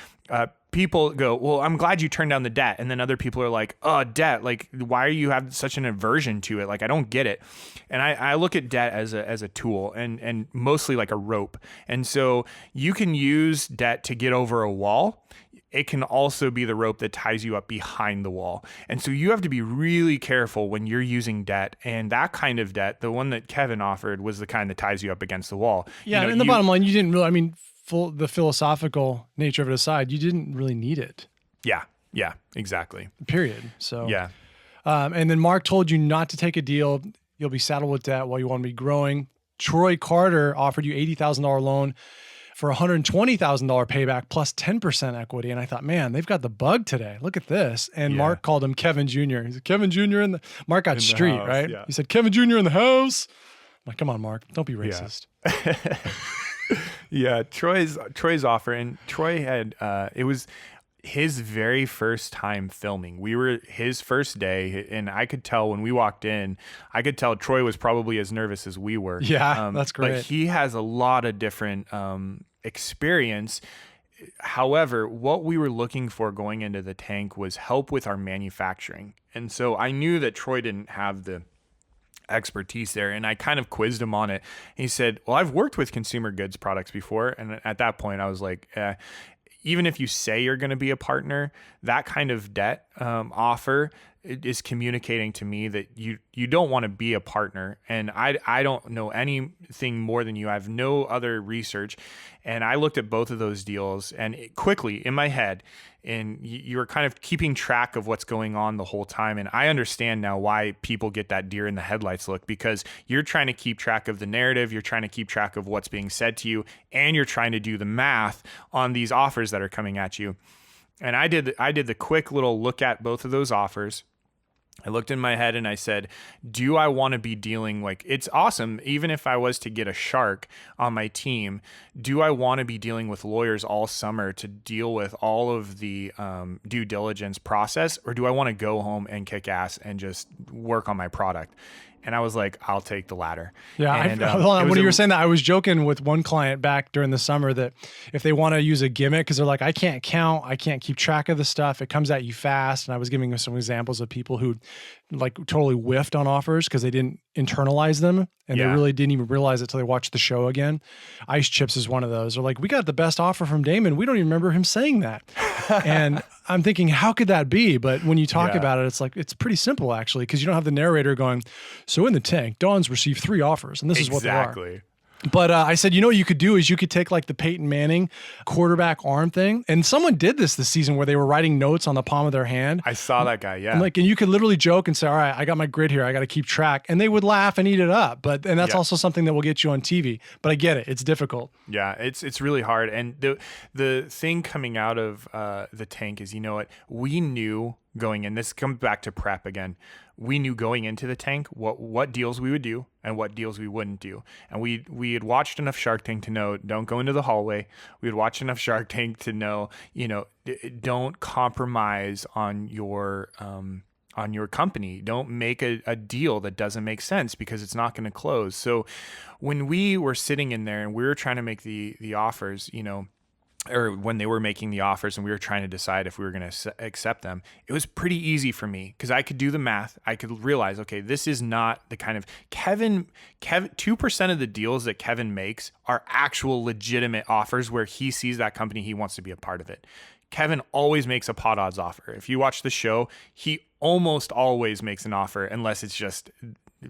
S5: people go, "Well, I'm glad you turned down the debt." And then other people are like, "Oh, debt, like, why are you have such an aversion to it? Like, I don't get it." And I look at debt as a tool and mostly like a rope. And so you can use debt to get over a wall. It can also be the rope that ties you up behind the wall. And so you have to be really careful when you're using debt. And that kind of debt, the one that Kevin offered, was the kind that ties you up against the wall.
S3: Yeah, and the bottom line, you didn't really, the philosophical nature of it aside, you didn't really need it.
S5: Yeah, exactly.
S3: Period. So
S5: Yeah.
S3: And then Mark told you not to take a deal. You'll be saddled with debt while you want to be growing. Troy Carter offered you $80,000 loan for $120,000 payback plus 10% equity. And I thought, man, they've got the bug today. Look at this. And
S5: Yeah.
S3: Mark called him Kevin Jr. He said, "Kevin Jr. Mark got
S5: In the
S3: street,
S5: house,
S3: right?
S5: yeah.
S3: He said, "Kevin Jr. in the house." I'm like, come on, Mark, don't be racist.
S5: Yeah, Troy's offer, and Troy had it was his very first time filming. We were his first day, and I could tell when we walked in, I could tell Troy was probably as nervous as we were.
S3: Yeah, that's great.
S5: But he has a lot of different experience. However, what we were looking for going into the tank was help with our manufacturing. And so I knew that Troy didn't have the expertise there, and I kind of quizzed him on it. He said, "Well, I've worked with consumer goods products before." And at that point I was like, even if you say you're going to be a partner, that kind of debt offer is communicating to me that you don't want to be a partner. And I don't know anything more than you. I have no other research. And I looked at both of those deals, and quickly in my head, and you were kind of keeping track of what's going on the whole time. And I understand now why people get that deer in the headlights look, because you're trying to keep track of the narrative, you're trying to keep track of what's being said to you, and you're trying to do the math on these offers that are coming at you. And I did the quick little look at both of those offers. I looked in my head and I said, do I want to be dealing, like, it's awesome. Even if I was to get a shark on my team, do I want to be dealing with lawyers all summer to deal with all of the due diligence process? Or do I want to go home and kick ass and just work on my product? And I was like, I'll take the latter.
S3: Yeah.
S5: And,
S3: Hold on. When you were saying that, I was joking with one client back during the summer that if they want to use a gimmick, because they're like, I can't count, I can't keep track of the stuff, it comes at you fast. And I was giving them some examples of people who like totally whiffed on offers because they didn't internalize them, and they really didn't even realize it till they watched the show again. Ice Chips is one of those. They're like, we got the best offer from Damon, we don't even remember him saying that. And I'm thinking, how could that be? But when you talk about it, it's like, it's pretty simple actually, because you don't have the narrator going, so in the tank, Don's received 3 offers and this is what they are. But I said, what you could do is you could take like the Peyton Manning quarterback arm thing. And someone did this season where they were writing notes on the palm of their hand.
S5: I saw that guy. Yeah.
S3: And you could literally joke and say, all right, I got my grid here. I got to keep track. And they would laugh and eat it up. And that's also something that will get you on TV. But I get it. It's difficult.
S5: Yeah, it's really hard. And the thing coming out of the tank is, we knew going in, this comes back to prep again. We knew going into the tank what deals we would do and what deals we wouldn't do. And we had watched enough Shark Tank to know, don't go into the hallway. We had watched enough Shark Tank to know, don't compromise on your company. Don't make a deal that doesn't make sense because it's not going to close. So when we were sitting in there and we were trying to make the offers, or when they were making the offers and we were trying to decide if we were going to accept them, it was pretty easy for me because I could do the math. I could realize, okay, this is not the kind of Kevin, 2% of the deals that Kevin makes are actual legitimate offers where he sees that company, he wants to be a part of it. Kevin always makes a pot odds offer. If you watch the show, he almost always makes an offer unless it's just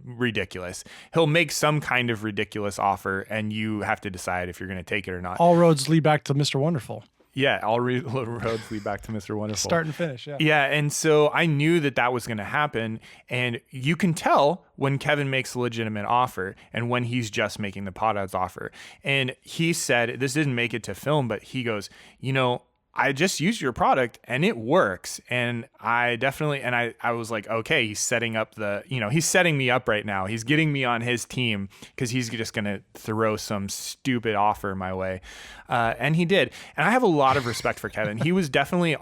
S5: ridiculous. He'll make some kind of ridiculous offer and you have to decide if you're going to take it or not.
S3: All roads lead back to Mr. Wonderful.
S5: Yeah, all roads lead back to Mr. Wonderful.
S3: Start and finish, yeah.
S5: Yeah, and so I knew that was going to happen, and you can tell when Kevin makes a legitimate offer and when he's just making the pot odds offer. And he said, this didn't make it to film, but he goes, I just used your product and it works. And I was like, okay, he's setting up he's setting me up right now. He's getting me on his team because he's just going to throw some stupid offer my way. And he did. And I have a lot of respect for Kevin. He was definitely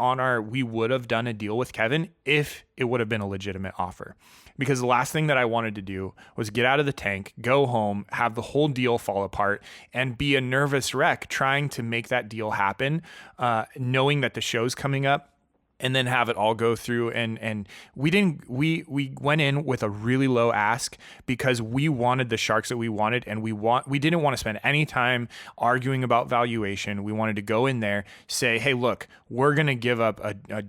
S5: we would have done a deal with Kevin if it would have been a legitimate offer. Because the last thing that I wanted to do was get out of the tank, go home, have the whole deal fall apart, and be a nervous wreck trying to make that deal happen, knowing that the show's coming up, and then have it all go through. And we went in with a really low ask because we wanted the sharks that we wanted, and we didn't want to spend any time arguing about valuation. We wanted to go in there, say, hey, look, we're going to give up a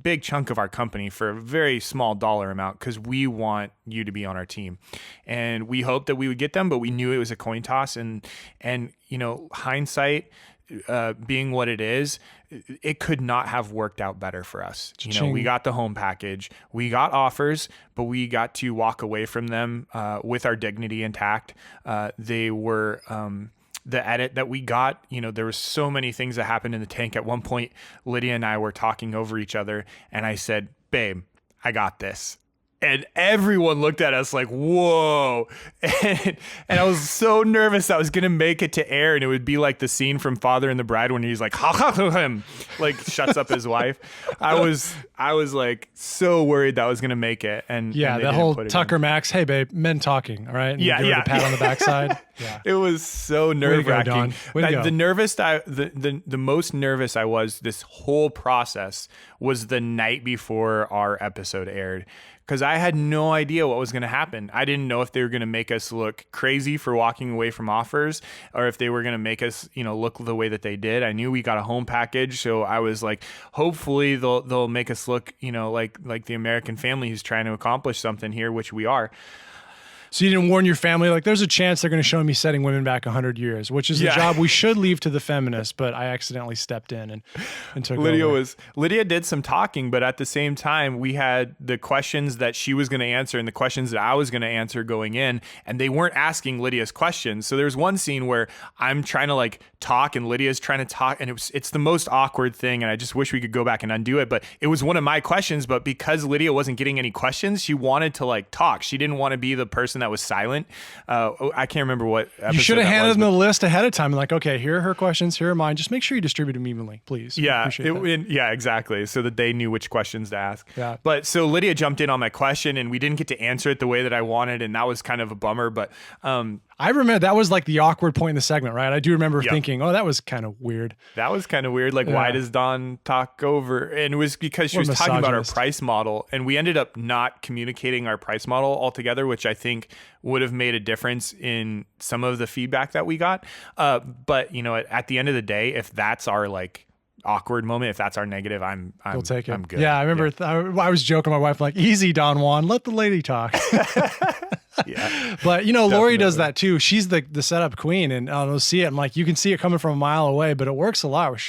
S5: big chunk of our company for a very small dollar amount because we want you to be on our team. And we hoped that we would get them, but we knew it was a coin toss. And hindsight being what it is, it could not have worked out better for us. We got the home package, we got offers, but we got to walk away from them with our dignity intact. They were the edit that we got, there was so many things that happened in the tank. At one point, Lydia and I were talking over each other, and I said, babe, I got this. And everyone looked at us like, whoa. And I was so nervous I was going to make it to air. And it would be like the scene from Father and the Bride when he's like, ha ha ha him, like shuts up his wife. I was like so worried that I was going to make it. And
S3: the whole Tucker Max, hey babe, men talking. All right. And
S5: yeah.
S3: The pat on the backside. Yeah.
S5: It was so nerve wracking.
S3: The
S5: The most nervous I was this whole process was the night before our episode aired. Because I had no idea what was going to happen. I didn't know if they were going to make us look crazy for walking away from offers, or if they were going to make us, look the way that they did. I knew we got a home package, so I was like, hopefully they'll make us look, like the American family who's trying to accomplish something here, which we are.
S3: So you didn't warn your family, like, there's a chance they're going to show me setting women back 100 years, which is the job we should leave to the feminists, but I accidentally stepped in and took over.
S5: Lydia did some talking, but at the same time, we had the questions that she was going to answer and the questions that I was going to answer going in, and they weren't asking Lydia's questions. So there's one scene where I'm trying to talk and Lydia's trying to talk, and it's the most awkward thing, and I just wish we could go back and undo it, but it was one of my questions, but because Lydia wasn't getting any questions, she wanted to talk. She didn't want to be the person that was silent. I can't remember what episode.
S3: You should have handed them the list ahead of time. Like, okay, here are her questions, here are mine. Just make sure you distribute them evenly, please.
S5: Yeah, exactly. So that they knew which questions to ask.
S3: Yeah.
S5: But so Lydia jumped in on my question, and we didn't get to answer it the way that I wanted, and that was kind of a bummer. But
S3: I remember that was like the awkward point in the segment, right? I do remember thinking, oh, that was kind of weird.
S5: That was kind of weird. Why does Dawn talk over? And it was because she was talking about our price model, and we ended up not communicating our price model altogether, which I think would have made a difference in some of the feedback that we got. But at the end of the day, if that's our awkward moment, if that's our negative, we'll take it. I'm good.
S3: Yeah, I remember I was joking with my wife, easy, Don Juan, let the lady talk.
S5: Yeah.
S3: But you know, Lori does
S5: Definitely.
S3: that too. She's the setup queen, and I don't know, see it. I'm like, you can see it coming from a mile away, but it works a lot.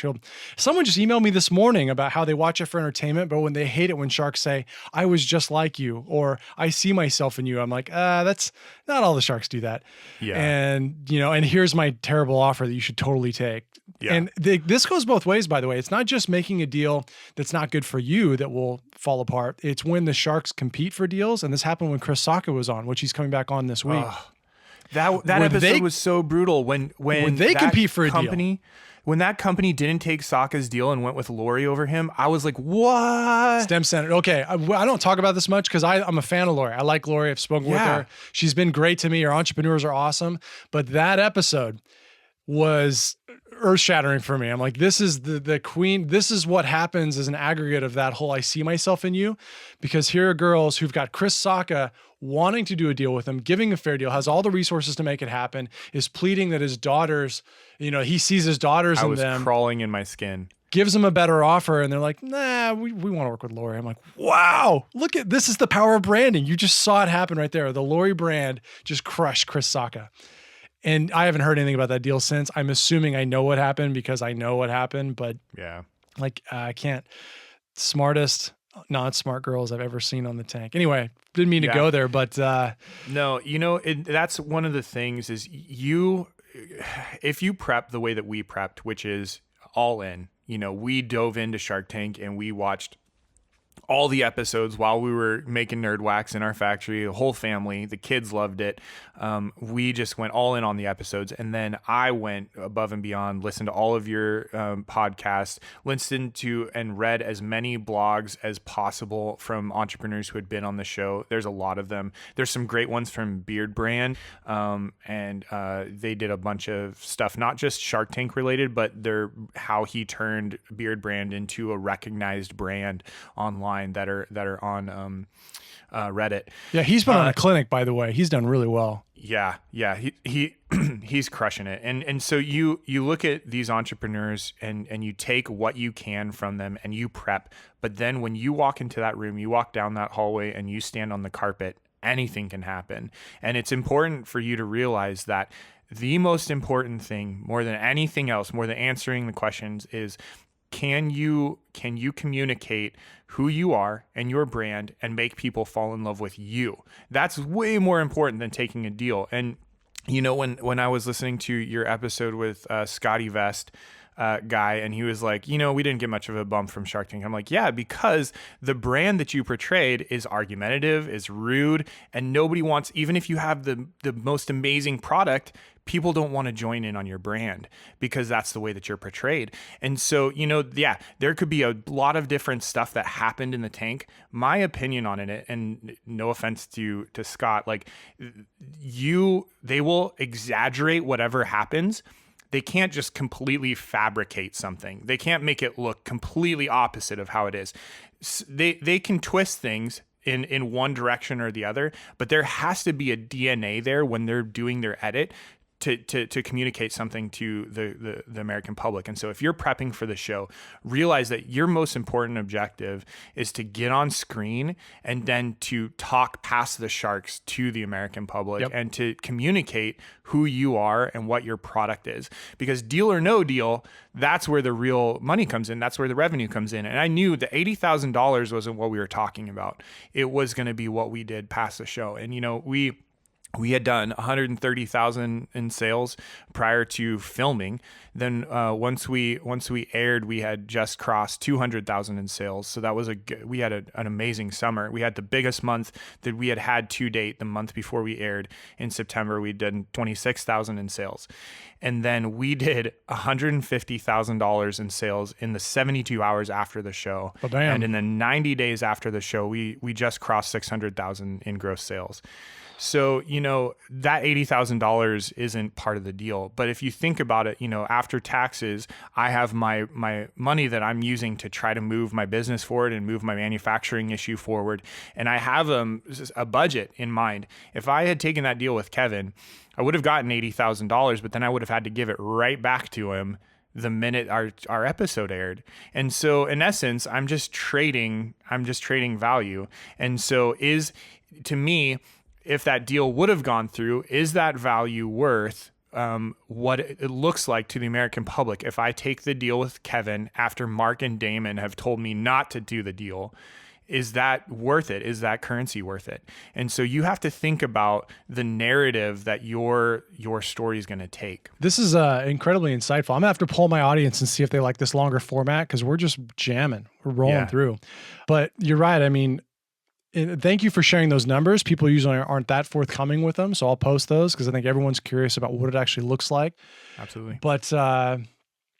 S3: Someone just emailed me this morning about how they watch it for entertainment, but when they hate it when sharks say, "I was just like you," or "I see myself in you," I'm like, that's not all the sharks do that.
S5: Yeah.
S3: And you know, and here's my terrible offer that you should totally take.
S5: Yeah.
S3: And this goes both ways, by the way. It's not just making a deal that's not good for you that will fall apart. It's when the sharks compete for deals, and this happened when Chris Sacca was on, which he's coming back on this week.
S5: That
S3: When
S5: episode
S3: they-
S5: was so brutal when
S3: they
S5: that
S3: compete for a deal.
S5: company, when that company didn't take Sokka's deal and went with Lori over him, I was like, what?
S3: STEM Center. Okay, I don't talk about this much because I'm a fan of Lori. I like Lori. I've spoken with
S5: Yeah.
S3: her. She's been great to me. Her entrepreneurs are awesome. But that episode was earth-shattering for me. I'm like, this is the queen. This is what happens as an aggregate of that whole "I see myself in you," because here are girls who've got Chris Sacca wanting to do a deal with him, giving a fair deal, has all the resources to make it happen, is pleading that his daughters, you know, he sees his daughters
S5: I
S3: in
S5: was
S3: them,
S5: crawling in my skin.
S3: gives them a better offer, and they're like, nah, we want to work with Lori. I'm like, wow, look at this is the power of branding. You just saw it happen right there. The Lori brand just crushed Chris Sacca. And I haven't heard anything about that deal since. I'm assuming I know what happened because I know what happened, but
S5: Yeah.
S3: like I can't. Smartest, not smart girls I've ever seen on the tank. Anyway, didn't mean to
S5: Yeah.
S3: go there, but
S5: No, you know, that's one of the things is if you prep the way that we prepped, which is all in, you know, we dove into Shark Tank and we watched all the episodes while we were making Nerd Wax in our factory, the whole family, the kids loved it. We just went all in on the episodes. And then I went above and beyond, listened to all of your podcasts, listened to and read as many blogs as possible from entrepreneurs who had been on the show. There's a lot of them. There's some great ones from Beard Brand. And they did a bunch of stuff, not just Shark Tank related, but how he turned Beard Brand into a recognized brand online that are on Reddit.
S3: yeah, he's been on a clinic, by the way. He's done really well.
S5: Yeah, he he's crushing it. And so you look at these entrepreneurs and you take what you can from them and you prep. But then when you walk into that room, you walk down that hallway and you stand on the carpet, anything can happen. And it's important for you to realize that the most important thing, more than anything else, more than answering the questions, is can you communicate who you are and your brand and make people fall in love with you? That's way more important than taking a deal. And you know, when I was listening to your episode with Scotty Vest guy, and he was like, you know, we didn't get much of a bump from Shark Tank. I'm like, yeah, because the brand that you portrayed is argumentative, is rude, and nobody wants, even if you have the most amazing product, people don't want to join in on your brand because that's the way that you're portrayed. And so, you know, yeah, there could be a lot of different stuff that happened in the tank. My opinion on it, and no offense to Scott, like they will exaggerate whatever happens. They can't just completely fabricate something. They can't make it look completely opposite of how it is. They can twist things in one direction or the other, but there has to be a DNA there when they're doing their edit to communicate something to the American public. And so if you're prepping for the show, realize that your most important objective is to get on screen and then to talk past the sharks to the American public. Yep. And to communicate who you are and what your product is. Because deal or no deal, that's where the real money comes in. That's where the revenue comes in. And I knew that $80,000 wasn't what we were talking about. It was going to be what we did past the show. And, you know, we had done 130,000 in sales prior to filming. Then once we aired, we had just crossed 200,000 in sales. So that was we had an amazing summer. We had the biggest month that we had to date. The month before we aired in September, we did 26,000 in sales. And then we did $150,000 in sales in the 72 hours after the show.
S3: Ba-bam.
S5: And in the 90 days after the show, we just crossed 600,000 in gross sales. So, you know, that $80,000 isn't part of the deal. But if you think about it, you know, after taxes, I have my money that I'm using to try to move my business forward and move my manufacturing issue forward. And I have a budget in mind. If I had taken that deal with Kevin, I would have gotten $80,000, but then I would have had to give it right back to him the minute our episode aired. And so in essence, I'm just trading value. And so to me, if that deal would have gone through, is that value worth what it looks like to the American public? If I take the deal with Kevin after Mark and Damon have told me not to do the deal, is that worth it? Is that currency worth it? And so you have to think about the narrative that your story is going to take.
S3: This is incredibly insightful. I'm gonna have to poll my audience and see if they like this longer format, because we're just jamming, we're rolling through. But you're right. I mean, thank you for sharing those numbers. People usually aren't that forthcoming with them, so I'll post those because I think everyone's curious about what it actually looks like.
S5: Absolutely.
S3: But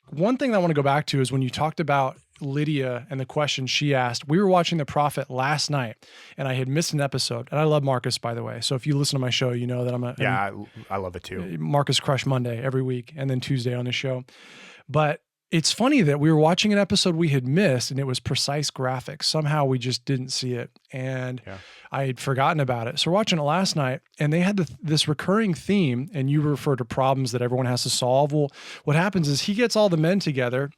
S3: one thing that I want to go back to is when you talked about Lydia and the question she asked. We were watching The Prophet last night, and I had missed an episode. And I love Marcus, by the way. So if you listen to my show, you know that
S5: I love it too.
S3: Marcus Crush Monday every week, and then Tuesday on the show. But it's funny that we were watching an episode we had missed, and it was Precise Graphics. Somehow we just didn't see it, and I had forgotten about it. So we're watching it last night, and they had this recurring theme, and you refer to problems that everyone has to solve. Well, what happens is he gets all the men together,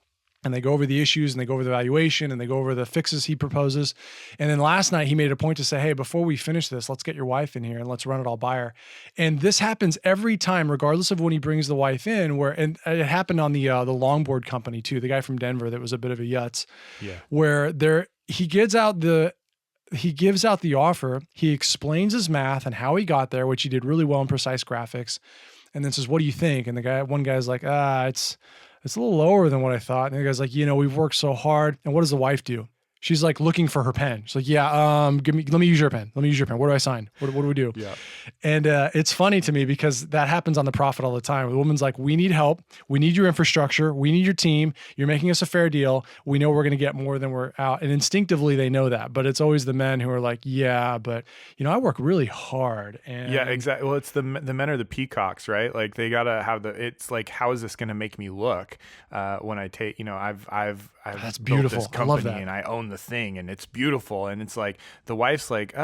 S3: and they go over the issues, and they go over the valuation, and they go over the fixes he proposes. And then last night he made a point to say, hey, before we finish this, let's get your wife in here and let's run it all by her. And this happens every time, regardless of when he brings the wife in, and it happened on the longboard company too, the guy from Denver that was a bit of a yutz, where he gives out the offer, he explains his math and how he got there, which he did really well in Precise Graphics, and then says, what do you think? And one guy's like, it's a little lower than what I thought. And the guy's like, we've worked so hard. And what does the wife do? She's like looking for her pen. She's like, let me use your pen. Let me use your pen. What do I sign? What do we do? Yeah. And it's funny to me because that happens on The Prophet all the time. The woman's like, we need help. We need your infrastructure. We need your team. You're making us a fair deal. We know we're going to get more than we're out. And instinctively they know that, but it's always the men who are like, but I work really hard. And
S5: exactly. Well, it's the men are the peacocks, right? Like they gotta have it's like, how is this going to make me look when I take, I've
S3: that's
S5: built
S3: beautiful.
S5: this company, I love that. And I own the thing, and it's beautiful. And it's like the wife's like,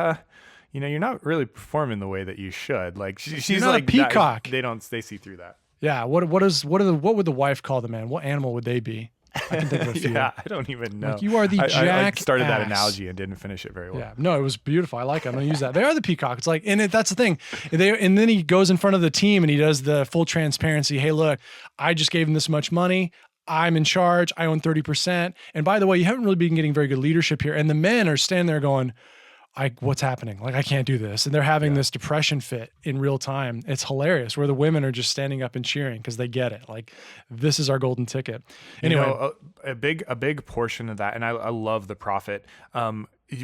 S5: you're not really performing the way that you should. Like she's
S3: not
S5: like
S3: a peacock.
S5: They see through that.
S3: Yeah. What would the wife call the man? What animal would they be? I can think of a few.
S5: I don't even know.
S3: Like, you are the jack.
S5: I started that analogy and didn't finish it very well.
S3: Yeah, no, it was beautiful. I like it. I'm going to use that. They are the peacock. It's like, that's the thing. And then he goes in front of the team and he does the full transparency. Hey, look, I just gave him this much money. I'm in charge. I own 30%. And by the way, you haven't really been getting very good leadership here. And the men are standing there going, what's happening? Like, I can't do this. And they're having this depression fit in real time. It's hilarious, where the women are just standing up and cheering because they get it. Like, this is our golden ticket. Anyway,
S5: a big portion of that, and I love The Prophet.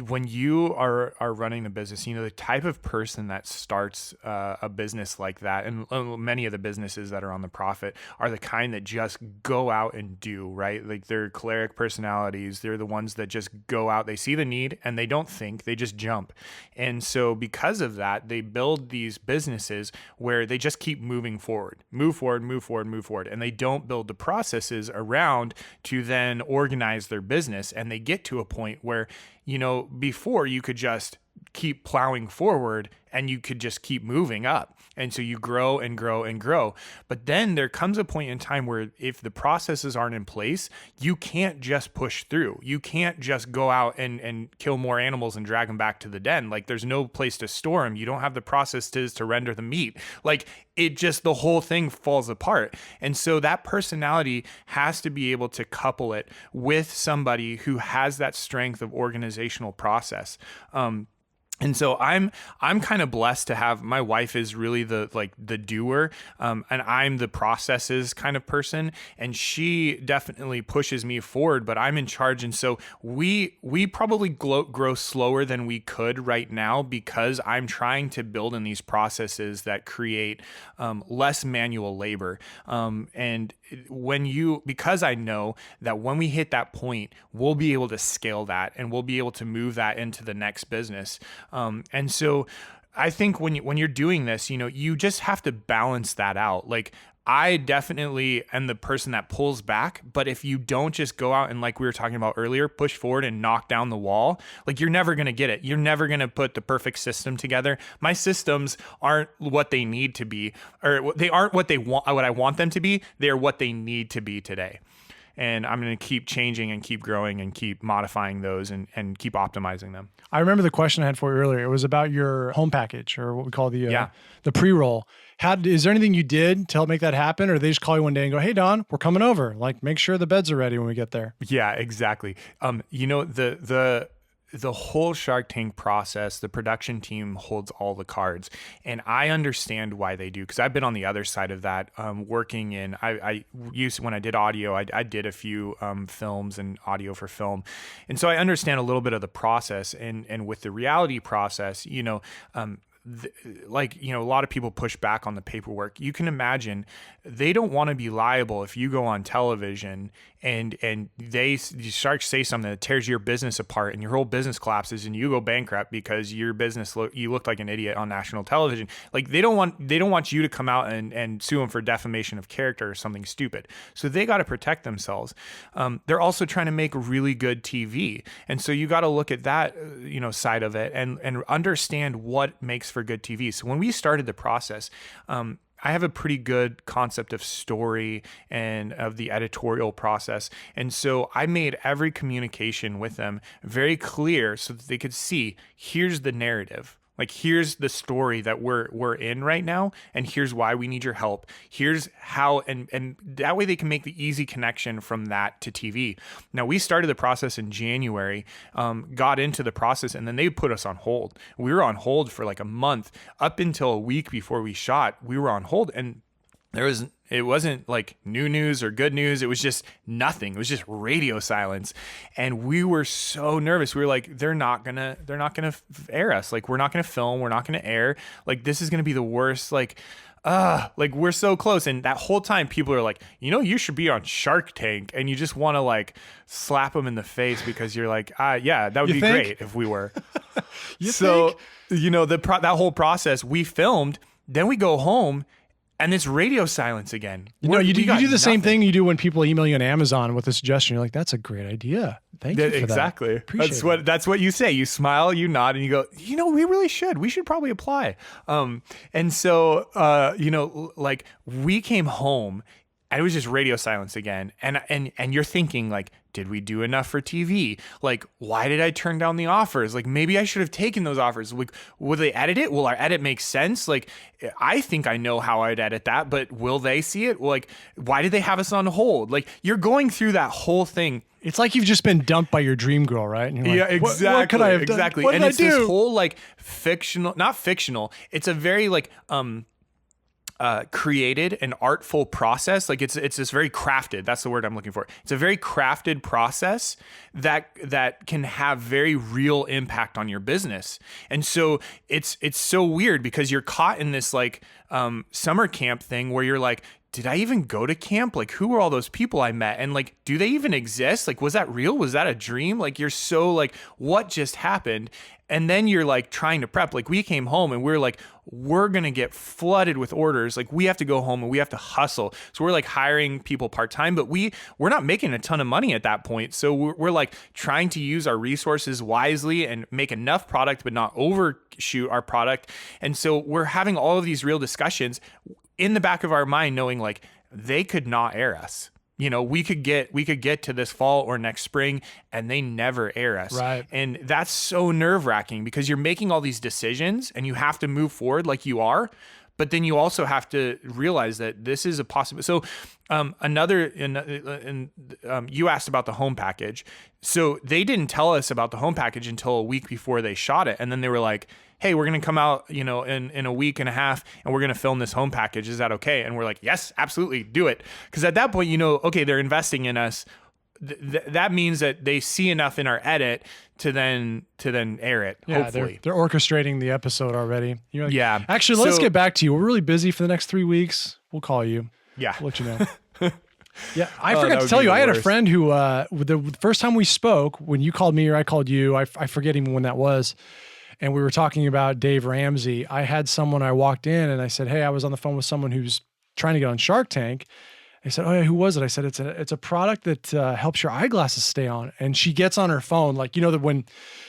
S5: When you are running the business, the type of person that starts a business like that, and many of the businesses that are on The Prophet are the kind that just go out and do, right? Like they're choleric personalities. They're the ones that just go out, they see the need and they don't think, they just jump. And so because of that, they build these businesses where they just keep moving forward, move forward. And they don't build the processes around to then organize their business. And they get to a point where, before you could just keep plowing forward and you could just keep moving up. And so you grow and grow and grow. But then there comes a point in time where if the processes aren't in place, you can't just push through. You can't just go out and kill more animals and drag them back to the den. Like there's no place to store them. You don't have the processes to render the meat. Like the whole thing falls apart. And so that personality has to be able to couple it with somebody who has that strength of organizational process. And so I'm kind of blessed to have, my wife is really the doer, and I'm the processes kind of person, and she definitely pushes me forward, but I'm in charge. And so we probably grow slower than we could right now because I'm trying to build in these processes that create less manual labor. And because I know that when we hit that point, we'll be able to scale that and we'll be able to move that into the next business. And so I think when you're doing this, you just have to balance that out. Like I definitely am the person that pulls back, but if you don't just go out and, like we were talking about earlier, push forward and knock down the wall, like you're never going to get it. You're never going to put the perfect system together. My systems aren't what they need to be, or they aren't what I want them to be. They're what they need to be today. and I'm going to keep changing and keep growing and keep modifying those and keep optimizing them.
S3: I remember the question I had for you earlier. It was about your home package, or what we call the pre-roll. Is there anything you did to help make that happen, or did they just call you one day and go, "Hey Don, we're coming over. Like, make sure the beds are ready when we get there"?
S5: Yeah, exactly. The whole Shark Tank process, the production team holds all the cards, and I understand why they do, because I've been on the other side of that, working in. I used, when I did audio, I did a few films and audio for film, and so I understand a little bit of the process. And with the reality process, a lot of people push back on the paperwork. You can imagine they don't want to be liable if you go on television and Sharks say something that tears your business apart and your whole business collapses and you go bankrupt because your business you looked like an idiot on national television. Like, they don't want you to come out and sue them for defamation of character or something stupid. So they got to protect themselves. They're also trying to make really good TV, and so you got to look at that side of it and understand what makes for good TV. So when we started the process, I have a pretty good concept of story and of the editorial process. And so I made every communication with them very clear so that they could see, here's the narrative. Like, here's the story that we're in right now, and here's why we need your help. Here's how, and that way they can make the easy connection from that to TV. Now, we started the process in January, got into the process, and then they put us on hold. We were on hold for like a month. Up until a week before we shot, we were on hold, and it wasn't like new news or good news. It was just nothing. It was just radio silence. And we were so nervous. We were like, they're not gonna air us. Like, we're not gonna film. We're not gonna air. Like, this is gonna be the worst. Like we're so close. And that whole time people are like, you should be on Shark Tank. And you just want to like slap them in the face because you're like, yeah, that would be great if we were. That whole process, we filmed, then we go home, and it's radio silence again.
S3: You do the same thing you do when people email you on Amazon with a suggestion. You're like, that's a great idea. Thank you for
S5: exactly.
S3: That.
S5: That's what you say. You smile, you nod, and you go, we really should. We should probably apply. And so, like, we came home, and it was just radio silence again. And you're thinking, like, did we do enough for TV? Like, why did I turn down the offers? Like, maybe I should have taken those offers. Like, will they edit it? Will our edit make sense? Like, I think I know how I'd edit that, but will they see it? Like, why did they have us on hold? Like, you're going through that whole thing.
S3: It's like you've just been dumped by your dream girl, right? And
S5: you're
S3: like,
S5: exactly.
S3: What could I have done?
S5: Exactly.
S3: What did I do?
S5: This whole like not fictional. It's a very like created and artful process. Like, it's this very crafted. That's the word I'm looking for. It's a very crafted process that can have very real impact on your business. And so it's so weird because you're caught in this like summer camp thing where you're like, did I even go to camp? Like, who are all those people I met? And like, do they even exist? Like, was that real? Was that a dream? Like, you're so like, what just happened? And then you're like trying to prep. Like, we came home and we're like, we're going to get flooded with orders. Like, we have to go home and we have to hustle. So we're like hiring people part-time, but we're not making a ton of money at that point. So we're like trying to use our resources wisely and make enough product, but not overshoot our product. And so we're having all of these real discussions in the back of our mind, knowing like they could not air us. We could get to this fall or next spring and they never air us.
S3: Right. And
S5: that's so nerve-wracking because you're making all these decisions and you have to move forward like you are, but then you also have to realize that this is a possibility. So you asked about the home package. So they didn't tell us about the home package until a week before they shot it. And then they were like, hey, we're going to come out, in a week and a half and we're going to film this home package. Is that okay? And we're like, yes, absolutely, do it. Because at that point, okay, they're investing in us. That means that they see enough in our edit to then air it.
S3: Yeah,
S5: hopefully.
S3: They're orchestrating the episode already. You're like,
S5: yeah.
S3: Actually, let's get back to you. We're really busy for the next 3 weeks. We'll call you.
S5: Yeah.
S3: We'll let you know. Yeah, I forgot to tell you, I had a friend who, the first time we spoke, when you called me or I called you, I forget even when that was, and we were talking about Dave Ramsey. I had someone, I walked in and I said, hey, I was on the phone with someone who's trying to get on Shark Tank. They said, oh yeah, who was it? I said, it's a product that helps your eyeglasses stay on. And she gets on her phone, like, you know, that when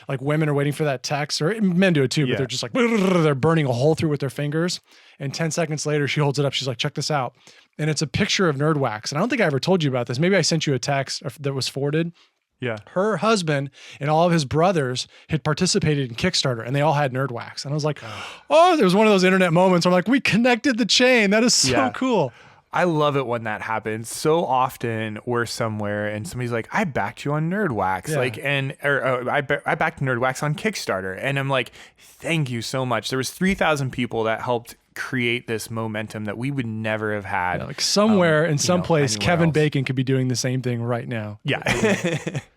S3: like women are waiting for that text, or men do it too, but they're just like, they're burning a hole through with their fingers. And 10 seconds later, she holds it up. She's like, check this out. And it's a picture of Nerd Wax. And I don't think I ever told you about this. Maybe I sent you a text that was forwarded.
S5: Yeah.
S3: Her husband and all of his brothers had participated in Kickstarter, and they all had Nerd Wax. And I was like, oh, there was one of those internet moments where I'm like, we connected the chain. That is so cool.
S5: I love it when that happens. So often we're somewhere and somebody's like, I backed you on Nerd Wax.
S3: Yeah.
S5: I backed Nerd Wax on Kickstarter. And I'm like, thank you so much. There was 3,000 people that helped create this momentum that we would never have had.
S3: Yeah, like somewhere in some place, Kevin
S5: else.
S3: Bacon could be doing the same thing right now.
S5: Yeah.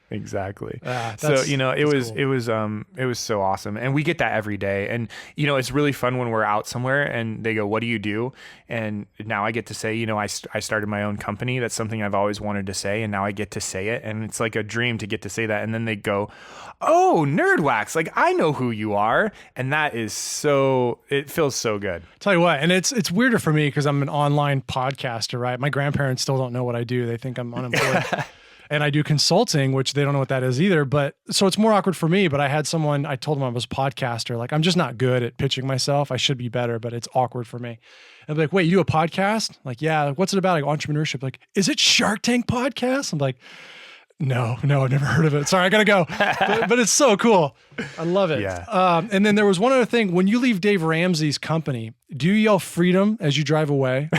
S5: Exactly.
S3: So,
S5: you know, it was so awesome. And we get that every day. And, you know, it's really fun when we're out somewhere and they go, what do you do? And now I get to say, you know, I started my own company. That's something I've always wanted to say. And now I get to say it. And it's like a dream to get to say that. And then they go, oh, Nerd Wax. Like, I know who you are. And that is it feels so good.
S3: Tell you what, and it's weirder for me because I'm an online podcaster, right? My grandparents still don't know what I do. They think I'm unemployed. And I do consulting, which they don't know what that is either. But so it's more awkward for me. But I told them I was a podcaster. Like, I'm just not good at pitching myself. I should be better, but it's awkward for me. And be like, wait, you do a podcast? Like, yeah. Like, what's it about? Like entrepreneurship. Like, is it Shark Tank podcast? I'm like, no, I've never heard of it. Sorry, I gotta go. but it's so cool. I love it.
S5: Yeah.
S3: And then there was one other thing. When you leave Dave Ramsey's company, do you yell freedom as you drive away?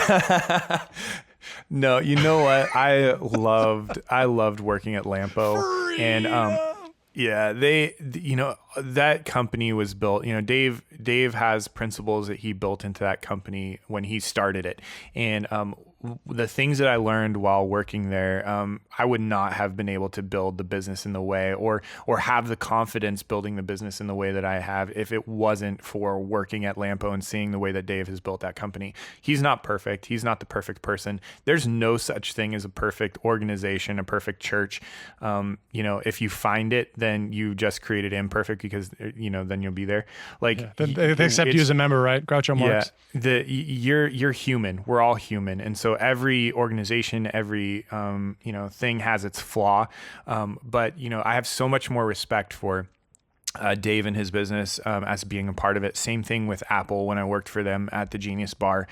S5: No, you know what? I loved working at Lampo. And yeah, that company was built, you know, Dave has principles that he built into that company when he started it. And the things that I learned while working there, I would not have been able to build the business in the way or have the confidence building the business in the way that I have if it wasn't for working at Lampo and seeing the way that Dave has built that company. He's not perfect. He's not the perfect person. There's no such thing as a perfect organization, a perfect church. You know, if you find it, then you just created imperfect because, you know, then you'll be there. Like,
S3: they accept you as a member, right? Groucho Marx.
S5: Yeah, you're human. We're all human. And so every organization, every, thing has its flaw. But, you know, I have so much more respect for Dave and his business as being a part of it. Same thing with Apple when I worked for them at the Genius Bar.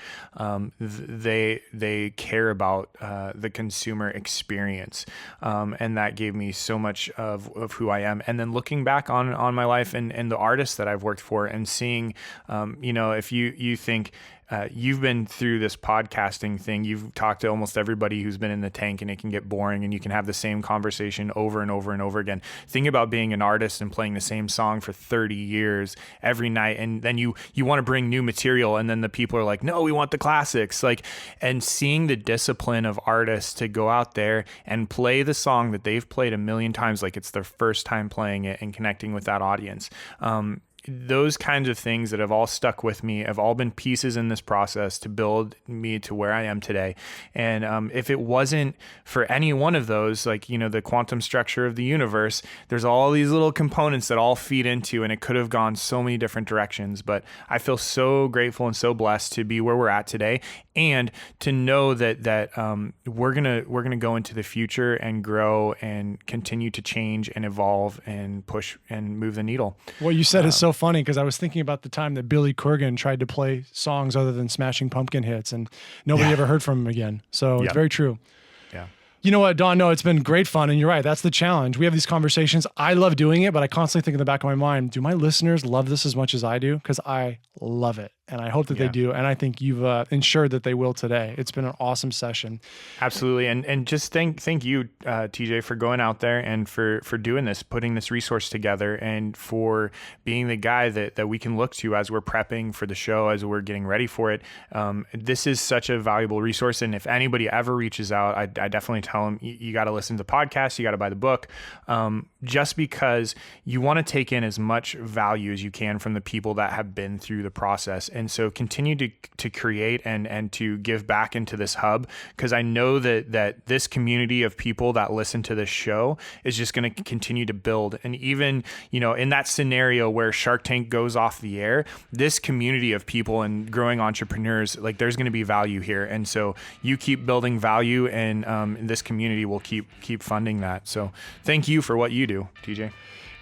S5: They care about the consumer experience, and that gave me so much of who I am. And then looking back on my life and the artists that I've worked for and seeing, if you think you've been through this podcasting thing, you've talked to almost everybody who's been in the tank, and it can get boring and you can have the same conversation over and over and over again. Think about being an artist and playing the same song for 30 years every night. And then you want to bring new material. And then the people are like, no, we want the classics. Like, and seeing the discipline of artists to go out there and play the song that they've played a million times, like it's their first time playing it and connecting with that audience. Those kinds of things that have all stuck with me have all been pieces in this process to build me to where I am today. And if it wasn't for any one of those, like, you know, the quantum structure of the universe, there's all these little components that all feed into, and it could have gone so many different directions. But I feel so grateful and so blessed to be where we're at today, and to know that we're gonna go into the future and grow and continue to change and evolve and push and move the needle.
S3: What you said is so funny, because I was thinking about the time that Billy Corgan tried to play songs other than Smashing Pumpkin hits, and nobody ever heard from him again. So it's very true.
S5: Yeah.
S3: You know what, Don? No, it's been great fun. And you're right. That's the challenge. We have these conversations. I love doing it, but I constantly think in the back of my mind, do my listeners love this as much as I do? Because I love it. And I hope that they do. And I think you've ensured that they will today. It's been an awesome session.
S5: Absolutely. And just thank you, TJ, for going out there and for doing this, putting this resource together, and for being the guy that we can look to as we're prepping for the show, as we're getting ready for it. This is such a valuable resource. And if anybody ever reaches out, I definitely tell them, you got to listen to podcasts, you got to buy the book, just because you want to take in as much value as you can from the people that have been through the process. And so continue to create and to give back into this hub, because I know that this community of people that listen to this show is just going to continue to build. And even, in that scenario where Shark Tank goes off the air, this community of people and growing entrepreneurs, like, there's going to be value here. And so you keep building value, and this community will keep funding that. So thank you for what you do, TJ.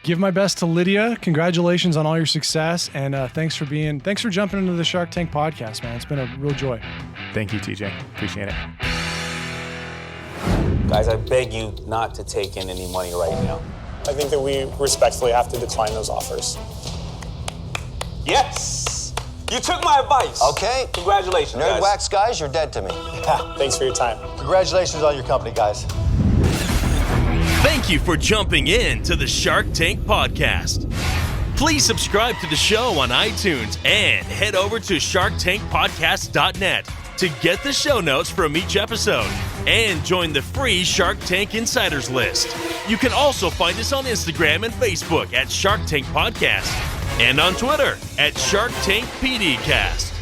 S3: Give my best to Lydia. Congratulations on all your success, and thanks for jumping into the Shark Tank podcast, man. It's been a real joy.
S5: Thank you, TJ. Appreciate it.
S6: Guys, I beg you not to take in any money right now.
S4: I think that we respectfully have to decline those offers.
S6: Yes! You took my advice.
S1: Okay.
S6: Congratulations, guys.
S1: Nerdwax guys, you're dead to me.
S4: Thanks for your time. Congratulations on your company, guys.
S2: Thank you for jumping in to the Shark Tank podcast. Please subscribe to the show on iTunes and head over to sharktankpodcast.net to get the show notes from each episode and join the free Shark Tank Insiders list. You can also find us on Instagram and Facebook at Shark Tank Podcast and on Twitter at Shark Tank PDcast.